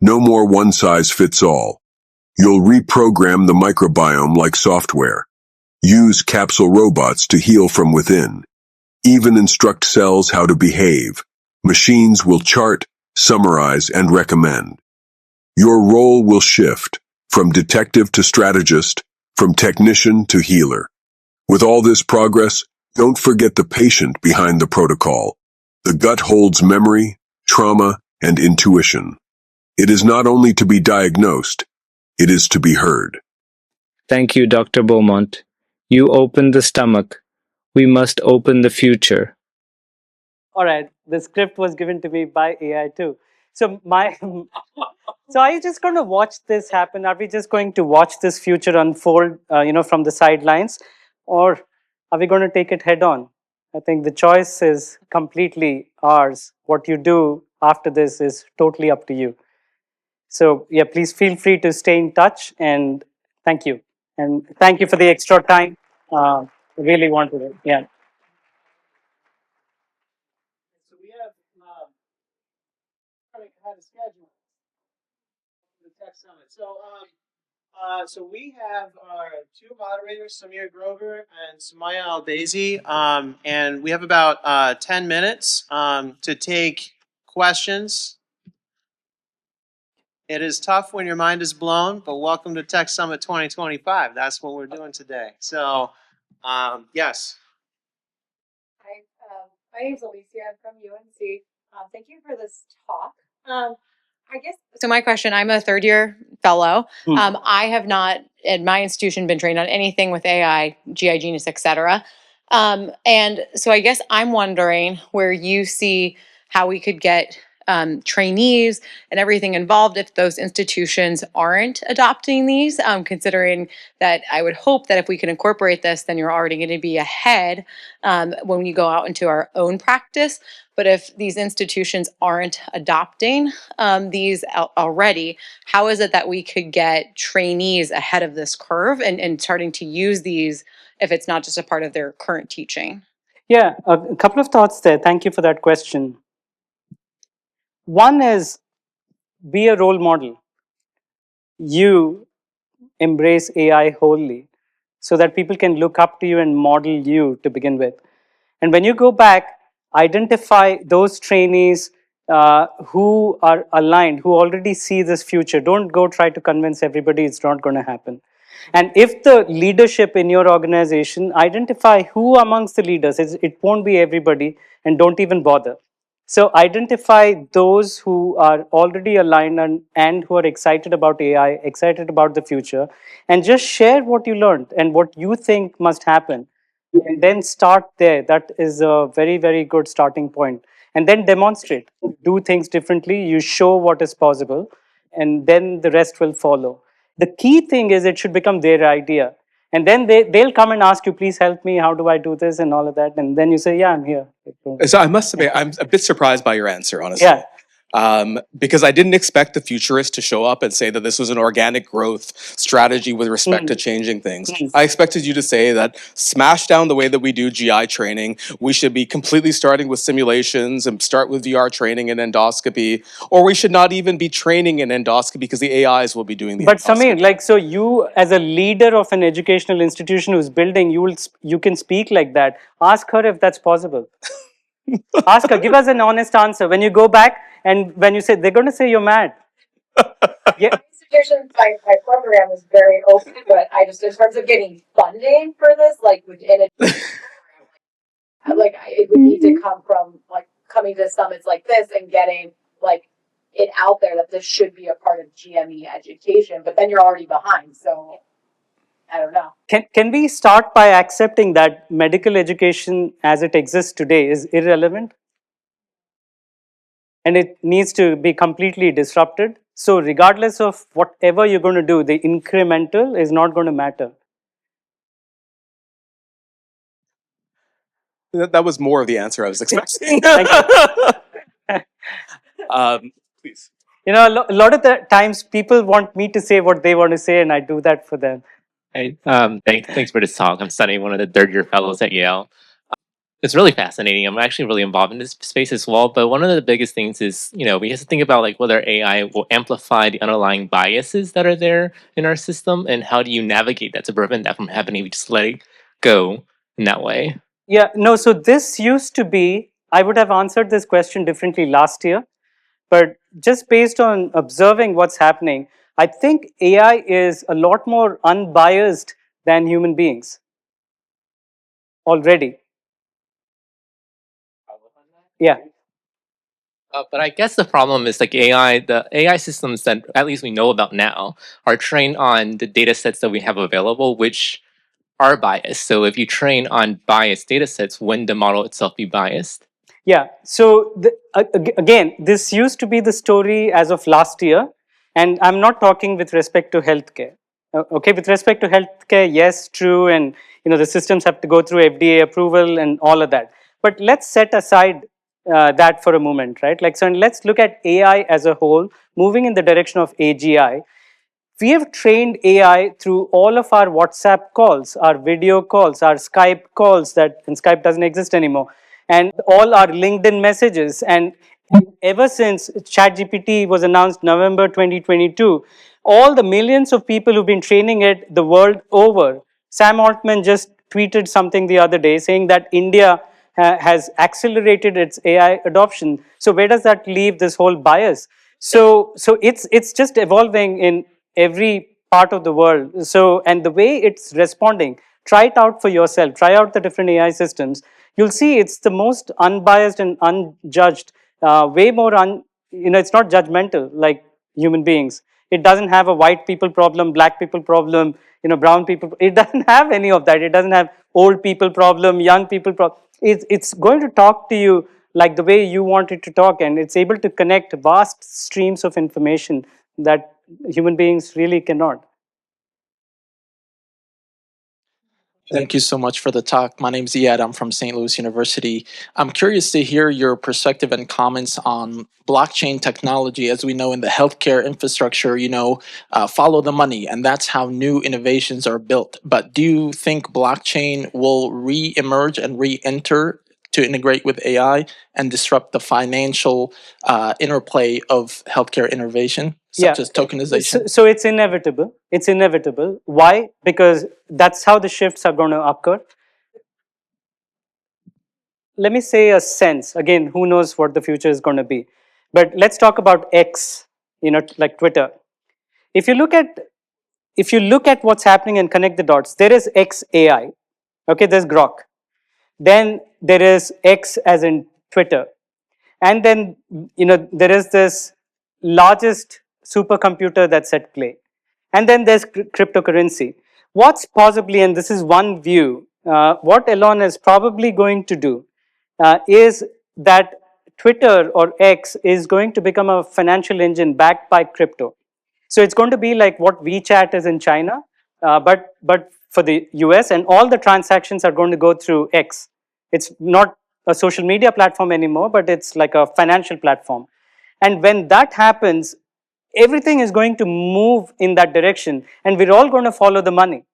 No more one-size-fits-all. You'll reprogram the microbiome like software. Use capsule robots to heal from within. Even instruct cells how to behave. Machines will chart, summarize, and recommend. Your role will shift from detective to strategist, from technician to healer. With all this progress, don't forget the patient behind the protocol. The gut holds memory, trauma, and intuition. It is not only to be diagnosed, it is to be heard. Thank you, Dr. Beaumont. You opened the stomach. We must open the future. All right, the script was given to me by AI too. So so are you just going to watch this happen? Are we just going to watch this future unfold, from the sidelines, or are we going to take it head on? I think the choice is completely ours. What you do after this is totally up to you. So yeah, please feel free to stay in touch, and thank you. And thank you for the extra time. Really wanted it. Yeah. So we have had a schedule for the Tech Summit. So we have our two moderators, Samir Grover and Sumaya Albazi, and we have about 10 minutes to take questions. It is tough when your mind is blown, but welcome to Tech Summit 2025. That's what we're doing today. So, yes. Hi, my name is Alicia. I'm from UNC. Thank you for this talk. I guess so. My question: I'm a third-year fellow. I have not, at my institution, been trained on anything with AI, GI Genius, etc. And so, I guess I'm wondering where you see how we could get trainees and everything involved if those institutions aren't adopting these. Considering that, I would hope that if we can incorporate this, then you're already going to be ahead when you go out into our own practice. But if these institutions aren't adopting these already, how is it that we could get trainees ahead of this curve and starting to use these if it's not just a part of their current teaching? Yeah, a couple of thoughts there. Thank you for that question. One is be a role model. You embrace AI wholly so that people can look up to you and model you to begin with. And when you go back, identify those trainees who are aligned, who already see this future. Don't go try to convince everybody it's not going to happen. And if the leadership in your organization, identify who amongst the leaders, it won't be everybody, and don't even bother. So identify those who are already aligned and who are excited about AI, excited about the future, and just share what you learned and what you think must happen. And then start there. That is a very, very good starting point. And then demonstrate, do things differently, you show what is possible, and then the rest will follow. The key thing is it should become their idea. And then they'll come and ask you, please help me, how do I do this and all of that. And then you say, yeah, I'm here. So I must admit, I'm a bit surprised by your answer, honestly. Yeah. Because I didn't expect the futurist to show up and say that this was an organic growth strategy with respect to changing things. I expected you to say that smash down the way that we do GI training. We should be completely starting with simulations and start with VR training and endoscopy, or we should not even be training in endoscopy because the AIs will be doing the But Samir, like, so you as a leader of an educational institution who's building, you can speak like that. Ask her if that's possible. Ask her, give us an honest answer. When you go back and when you say, they're going to say you're mad. Yeah. Institution, my program is very open, but I just, in terms of getting funding for this, like, within it, like, it would need to come from, like, coming to summits like this and getting, like, it out there that this should be a part of GME education, but then you're already behind, so I don't know. Can we start by accepting that medical education as it exists today is irrelevant? And it needs to be completely disrupted. So regardless of whatever you're going to do, the incremental is not going to matter. That was more of the answer I was expecting. Thank you. Please. You know, a lot of the times people want me to say what they want to say, and I do that for them. Hey, thanks for this talk. I'm studying one of the third-year fellows at Yale. It's really fascinating. I'm actually really involved in this space as well. But one of the biggest things is, we have to think about like whether AI will amplify the underlying biases that are there in our system, and how do you navigate that to prevent that from happening if you just let it go in that way. Yeah, no, so this used to be, I would have answered this question differently last year, but just based on observing what's happening, I think AI is a lot more unbiased than human beings already. Yeah. But I guess the problem is like the AI systems that at least we know about now are trained on the data sets that we have available, which are biased. So if you train on biased data sets, wouldn't the model itself be biased? Yeah, so again, this used to be the story as of last year, and I'm not talking with respect to healthcare. Okay, with respect to healthcare, yes, true, and the systems have to go through FDA approval and all of that. But let's set aside that for a moment, right? Like, so let's look at AI as a whole, moving in the direction of AGI. We have trained AI through all of our WhatsApp calls, our video calls, our Skype calls, and Skype doesn't exist anymore, and all our LinkedIn messages. And ever since ChatGPT was announced November 2022, all the millions of people who've been training it the world over. Sam Altman just tweeted something the other day saying that India has accelerated its AI adoption. So where does that leave this whole bias? So it's just evolving in every part of the world. So, and the way it's responding, try it out for yourself. Try out the different AI systems. You'll see it's the most unbiased and unjudged. Way more it's not judgmental like human beings. It doesn't have a white people problem, black people problem, brown people. It doesn't have any of that. It doesn't have old people problem, young people problem. It's going to talk to you like the way you want it to talk, and it's able to connect vast streams of information that human beings really cannot. Thank you so much for the talk. My name's Iyad. I'm from St. Louis University. I'm curious to hear your perspective and comments on blockchain technology. As we know in the healthcare infrastructure, follow the money, and that's how new innovations are built. But do you think blockchain will re-emerge and re-enter to integrate with AI and disrupt the financial interplay of healthcare innovation, such as tokenization? So it's inevitable. It's inevitable. Why? Because that's how the shifts are going to occur. let me say a sense. Again, who knows what the future is going to be. But let's talk about X, like Twitter. If you look at what's happening and connect the dots, there is XAI. Okay, there's Grok. Then there is X as in Twitter. And then, there is this largest supercomputer that's at play. And then there's cryptocurrency. What's possibly, and this is one view, what Elon is probably going to do is that Twitter or X is going to become a financial engine backed by crypto. So it's going to be like what WeChat is in China, but for the US, and all the transactions are going to go through X. It's not a social media platform anymore, but it's like a financial platform. And when that happens, everything is going to move in that direction, and we're all going to follow the money.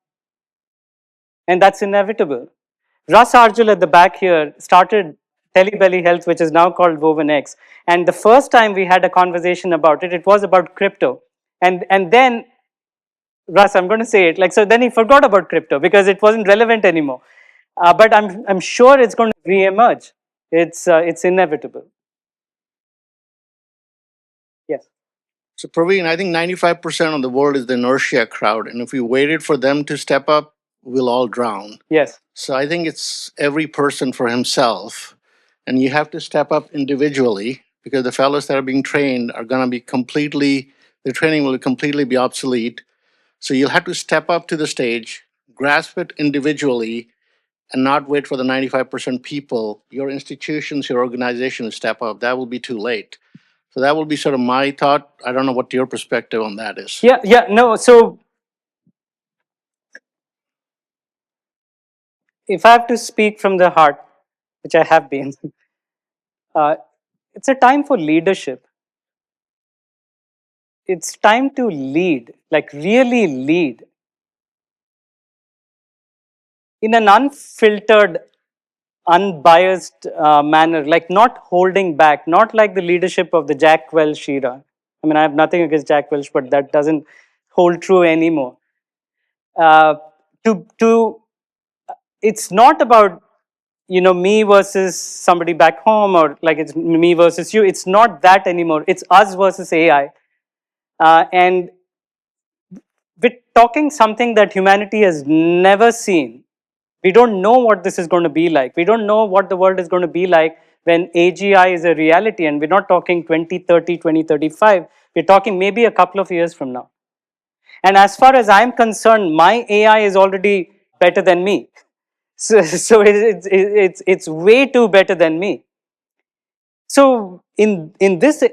And that's inevitable. Russ Arjul at the back here started Telebelly Health, which is now called WovenX. And the first time we had a conversation about it, it was about crypto. And then, Russ, I'm going to say it, so then he forgot about crypto because it wasn't relevant anymore. But I'm sure it's going to re-emerge. It's inevitable. Yes. So, Praveen, I think 95% of the world is the inertia crowd. And if we waited for them to step up, we'll all drown. Yes. So I think it's every person for himself. And you have to step up individually because the fellows that are being trained are going to be their training will completely be obsolete. So you'll have to step up to the stage, grasp it individually, and not wait for the 95% people, your institutions, your organization to step up. That will be too late. So that will be sort of my thought. I don't know what your perspective on that is. Yeah, no. So if I have to speak from the heart, which I have been, it's a time for leadership. It's time to lead, like really lead in an unfiltered, unbiased manner, like not holding back, not like the leadership of the Jack Welch era. I mean, I have nothing against Jack Welch, but that doesn't hold true anymore. It's not about me versus somebody back home, or like it's me versus you. It's not that anymore. It's us versus AI, and we're talking something that humanity has never seen. We don't know what this is going to be like. We don't know what the world is going to be like when AGI is a reality, and we're not talking 2030, 2035. We're talking maybe a couple of years from now. And as far as I'm concerned, my AI is already better than me. So it's way too better than me. So in this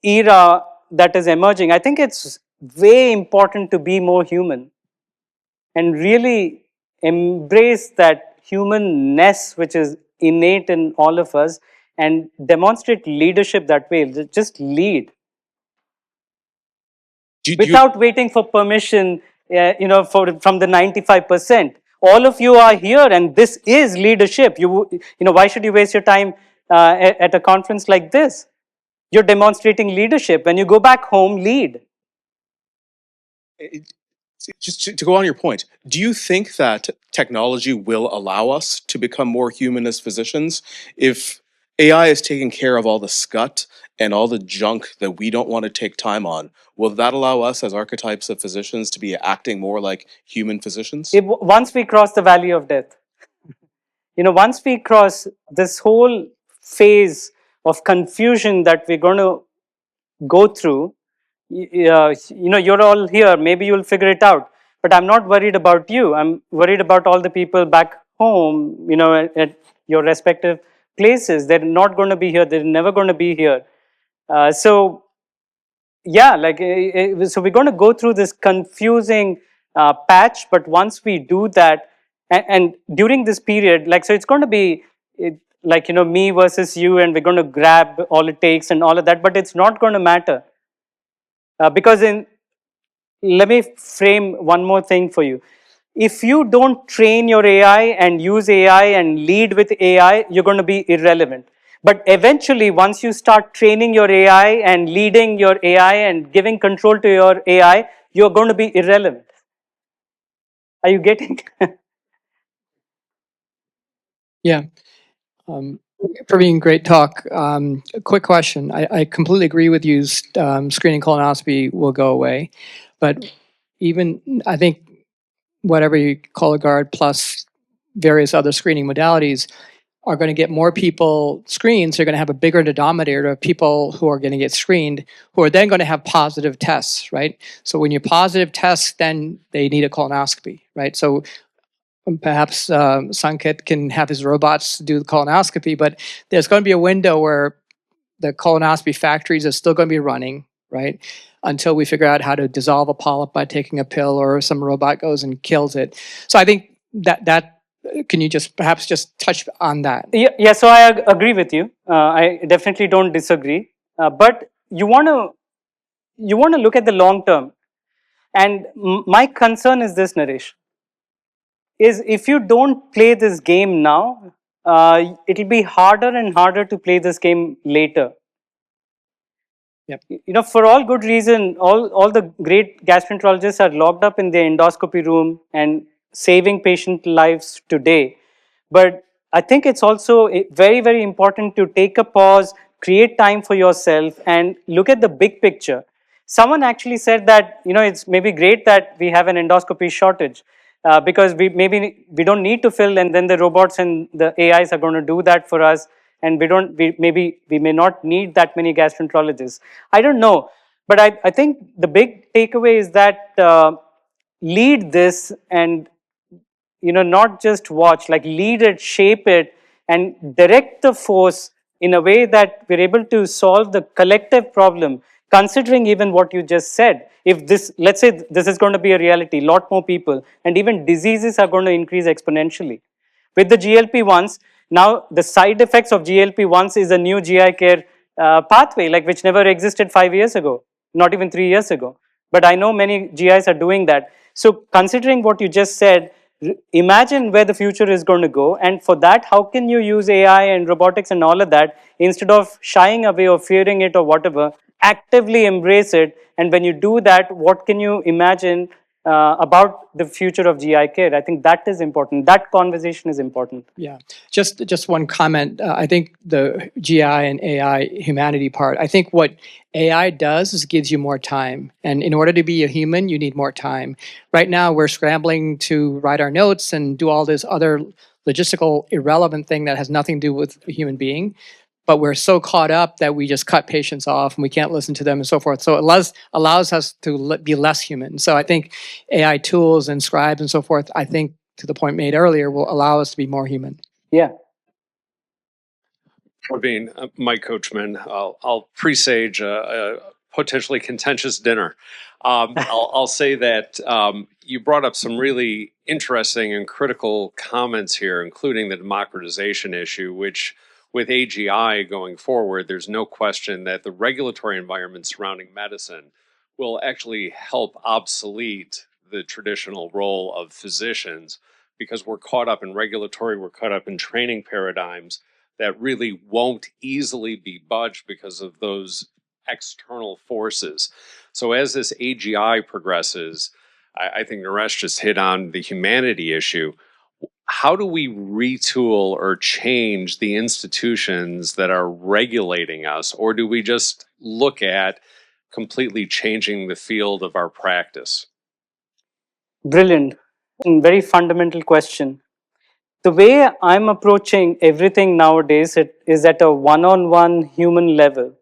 era that is emerging, I think it's way important to be more human and really embrace that humanness which is innate in all of us and demonstrate leadership that way. Just lead without waiting for permission, from the 95%. All of you are here, and this is leadership. Why should you waste your time at a conference like this? You're demonstrating leadership. When you go back home, lead. Just to go on your point, do you think that technology will allow us to become more human as physicians if AI is taking care of all the scut and all the junk that we don't want to take time on? Will that allow us as archetypes of physicians to be acting more like human physicians? Once we cross the valley of death, once we cross this whole phase of confusion that we're going to go through, you're all here. Maybe you'll figure it out. But I'm not worried about you. I'm worried about all the people back home, at your respective places. They're not going to be here. They're never going to be here. So we're going to go through this confusing patch. But once we do that, and during this period, so it's going to be me versus you, and we're going to grab all it takes and all of that. But it's not going to matter. Because let me frame one more thing for you. If you don't train your AI and use AI and lead with AI, you're going to be irrelevant. But eventually, once you start training your AI and leading your AI and giving control to your AI, you're going to be irrelevant. Are you getting? Yeah. Praveen, great talk. A quick question. I completely agree with you. Screening colonoscopy will go away, but even I think whatever you Cologuard plus various other screening modalities are going to get more people screened. So you're going to have a bigger denominator of people who are going to get screened, who are then going to have positive tests, right? So when you're positive tests, then they need a colonoscopy, right? So perhaps Sanket can have his robots do the colonoscopy, but there's going to be a window where the colonoscopy factories are still going to be running, right? Until we figure out how to dissolve a polyp by taking a pill or some robot goes and kills it. So I think that can you just perhaps just touch on that? Yeah, so I agree with you. I definitely don't disagree. But you want to look at the long term. And my concern is this, Naresh, is if you don't play this game now, it'll be harder and harder to play this game later. Yep. For all good reason, all the great gastroenterologists are locked up in their endoscopy room and saving patient lives today. But I think it's also very, very important to take a pause, create time for yourself, and look at the big picture. Someone actually said that it's maybe great that we have an endoscopy shortage because we don't need to fill, and then the robots and the AIs are going to do that for us, and we may not need that many gastroenterologists. I don't know, but I think the big takeaway is that lead this and not just watch, like lead it, shape it, and direct the force in a way that we're able to solve the collective problem, considering even what you just said. If this, let's say this is going to be a reality, a lot more people, and even diseases are going to increase exponentially. With the GLP-1s, now the side effects of GLP-1s is a new GI care pathway, like which never existed 5 years ago, not even 3 years ago. But I know many GIs are doing that. So considering what you just said, imagine where the future is going to go. And for that, how can you use AI and robotics and all of that instead of shying away or fearing it or whatever, actively embrace it. And when you do that, what can you imagine about the future of GI care? I think that is important. That conversation is important. Yeah, just one comment. I think the GI and AI humanity part. I think what AI does is gives you more time, and in order to be a human, you need more time. Right now, we're scrambling to write our notes and do all this other logistical irrelevant thing that has nothing to do with a human being. But we're so caught up that we just cut patients off and we can't listen to them and so forth. So it allows us to be less human. So I think AI tools and scribes and so forth, I think to the point made earlier, will allow us to be more human. Yeah. Praveen, Mike Coachman, I'll presage a potentially contentious dinner. I'll say that you brought up some really interesting and critical comments here, including the democratization issue, which with AGI going forward, there's no question that the regulatory environment surrounding medicine will actually help obsolete the traditional role of physicians because we're caught up in regulatory, we're caught up in training paradigms that really won't easily be budged because of those external forces. So as this AGI progresses, I think Naresh just hit on the humanity issue. How do we retool or change the institutions that are regulating us? Or do we just look at completely changing the field of our practice? Brilliant. Very fundamental question. The way I'm approaching everything nowadays is at a one-on-one human level.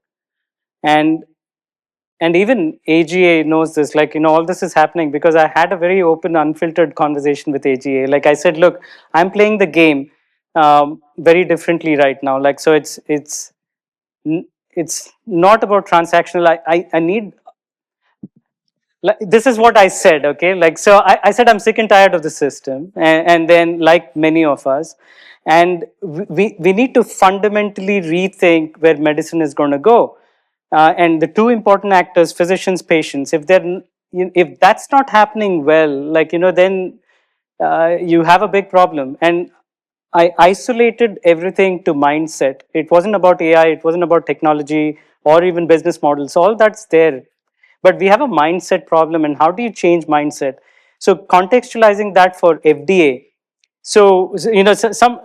And even AGA knows this, like, all this is happening because I had a very open, unfiltered conversation with AGA. Like I said, look, I'm playing the game very differently right now. Like, so it's not about transactional. I need, like, this is what I said, okay? Like, so I said I'm sick and tired of the system. And then, like many of us, and we need to fundamentally rethink where medicine is going to go. And the two important actors, physicians, patients, if that's not happening well, like, then you have a big problem. And I isolated everything to mindset. It wasn't about AI, it wasn't about technology or even business models. All that's there. But we have a mindset problem, and how do you change mindset? So contextualizing that for FDA. So some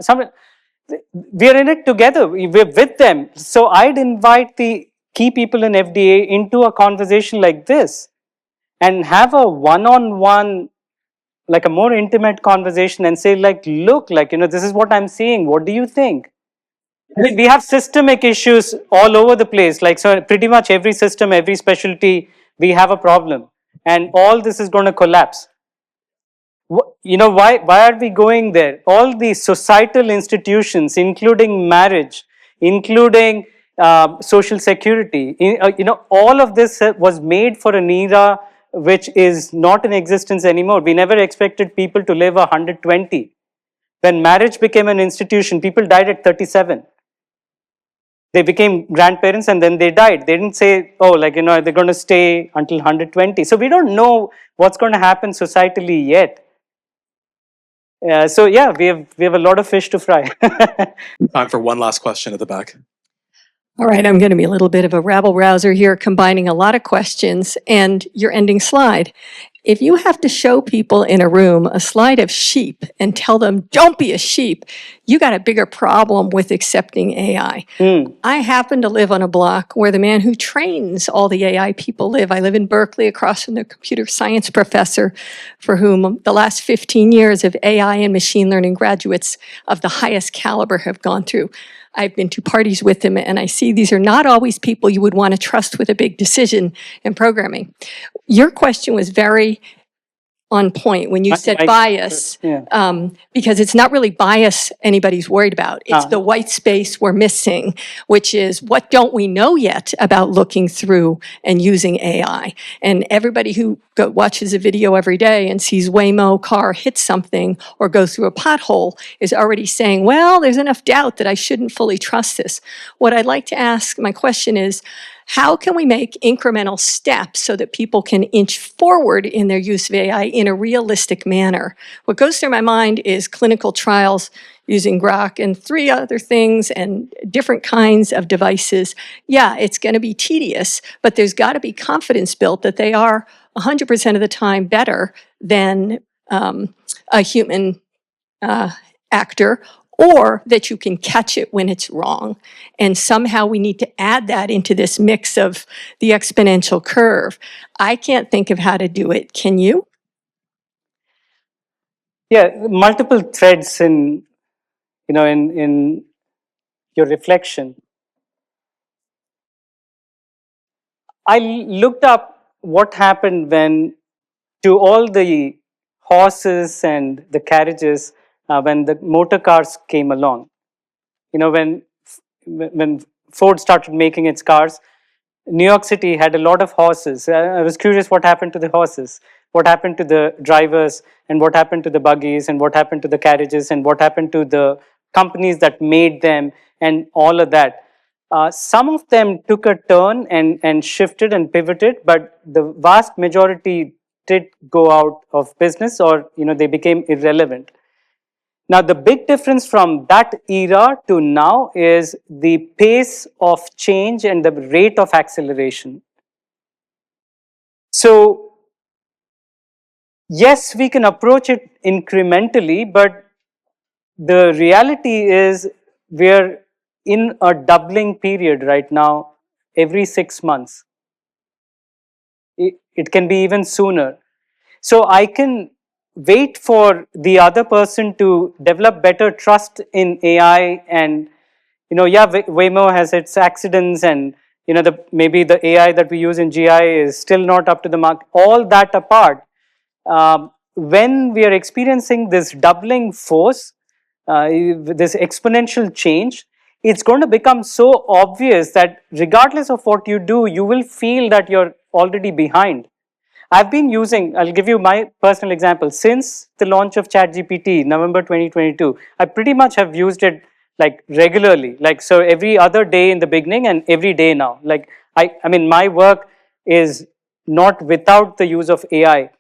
we're in it together. We're with them. So I'd invite the key people in FDA into a conversation like this and have a one-on-one, like a more intimate conversation and say, like, look, like, this is what I'm seeing. What do you think? I mean, we have systemic issues all over the place. Like, so pretty much every system, every specialty, we have a problem. And all this is going to collapse. Why are we going there? All the societal institutions, including marriage, including social security, all of this was made for an era which is not in existence anymore. We never expected people to live 120. When marriage became an institution, people died at 37. They became grandparents and then they died. They didn't say, oh, like, they're going to stay until 120. So we don't know what's going to happen societally yet. So yeah, we have a lot of fish to fry. Time for one last question at the back. All right, I'm going to be a little bit of a rabble-rouser here, combining a lot of questions and your ending slide. If you have to show people in a room a slide of sheep and tell them, don't be a sheep, you got a bigger problem with accepting AI. I happen to live on a block where the man who trains all the AI people live. I live in Berkeley, across from the computer science professor for whom the last 15 years of AI and machine learning graduates of the highest caliber have gone through. I've been to parties with him, and I see these are not always people you would want to trust with a big decision in programming. Your question was very on point when you said bias, because it's not really bias anybody's worried about. It's the white space we're missing, which is what don't we know yet about looking through and using AI. And everybody who watches a video every day and sees Waymo car hit something or go through a pothole is already saying, well, there's enough doubt that I shouldn't fully trust this. What I'd like to ask, my question is, how can we make incremental steps so that people can inch forward in their use of AI in a realistic manner? What goes through my mind is clinical trials using Grok and 3 other things and different kinds of devices. Yeah, it's going to be tedious, but there's got to be confidence built that they are 100% of the time better than a human actor, or that you can catch it when it's wrong. And somehow we need to add that into this mix of the exponential curve. I can't think of how to do it. Can you? Yeah, multiple threads in your reflection. I looked up what happened when to all the horses and the carriages when the motor cars came along. When Ford started making its cars, New York City had a lot of horses. I was curious what happened to the horses, what happened to the drivers, and what happened to the buggies, and what happened to the carriages, and what happened to the companies that made them, and all of that. Some of them took a turn and shifted and pivoted, but the vast majority did go out of business, or they became irrelevant. Now, the big difference from that era to now is the pace of change and the rate of acceleration. So, yes, we can approach it incrementally, but the reality is we're in a doubling period right now every 6 months. It can be even sooner. So I can wait for the other person to develop better trust in AI, and Waymo has its accidents, and maybe the AI that we use in GI is still not up to the mark. All that apart, when we are experiencing this doubling force, this exponential change, it's going to become so obvious that regardless of what you do, you will feel that you're already behind. I've been using, I'll give you my personal example. Since the launch of ChatGPT, November 2022, I pretty much have used it like regularly, like so every other day in the beginning and every day now. Like I mean, my work is not without the use of AI.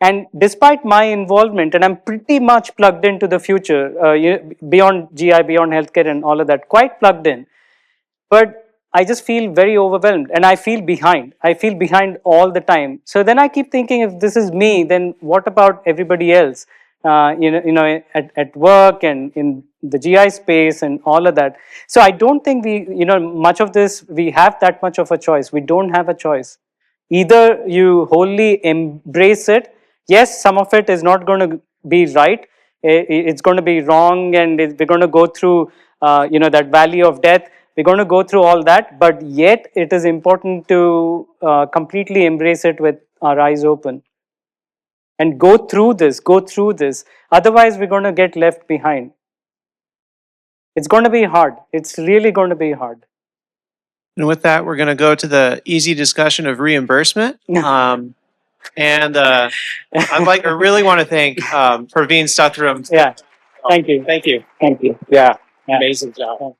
And despite my involvement, and I'm pretty much plugged into the future, beyond GI, beyond healthcare and all of that, quite plugged in. But I just feel very overwhelmed and I feel behind. I feel behind all the time. So then I keep thinking, if this is me, then what about everybody else? at work and in the GI space and all of that. So I don't think much of this, we have that much of a choice. We don't have a choice. Either you wholly embrace it. Yes, some of it is not going to be right. It's going to be wrong, and we're going to go through, that valley of death. We're going to go through all that, but yet it is important to completely embrace it with our eyes open and go through this. Otherwise, we're going to get left behind. It's going to be hard. It's really going to be hard. And with that, we're going to go to the easy discussion of reimbursement. I really want to thank Praveen, Suthrum. Yeah. Thank you. Thank you. Thank you. Yeah. Amazing job.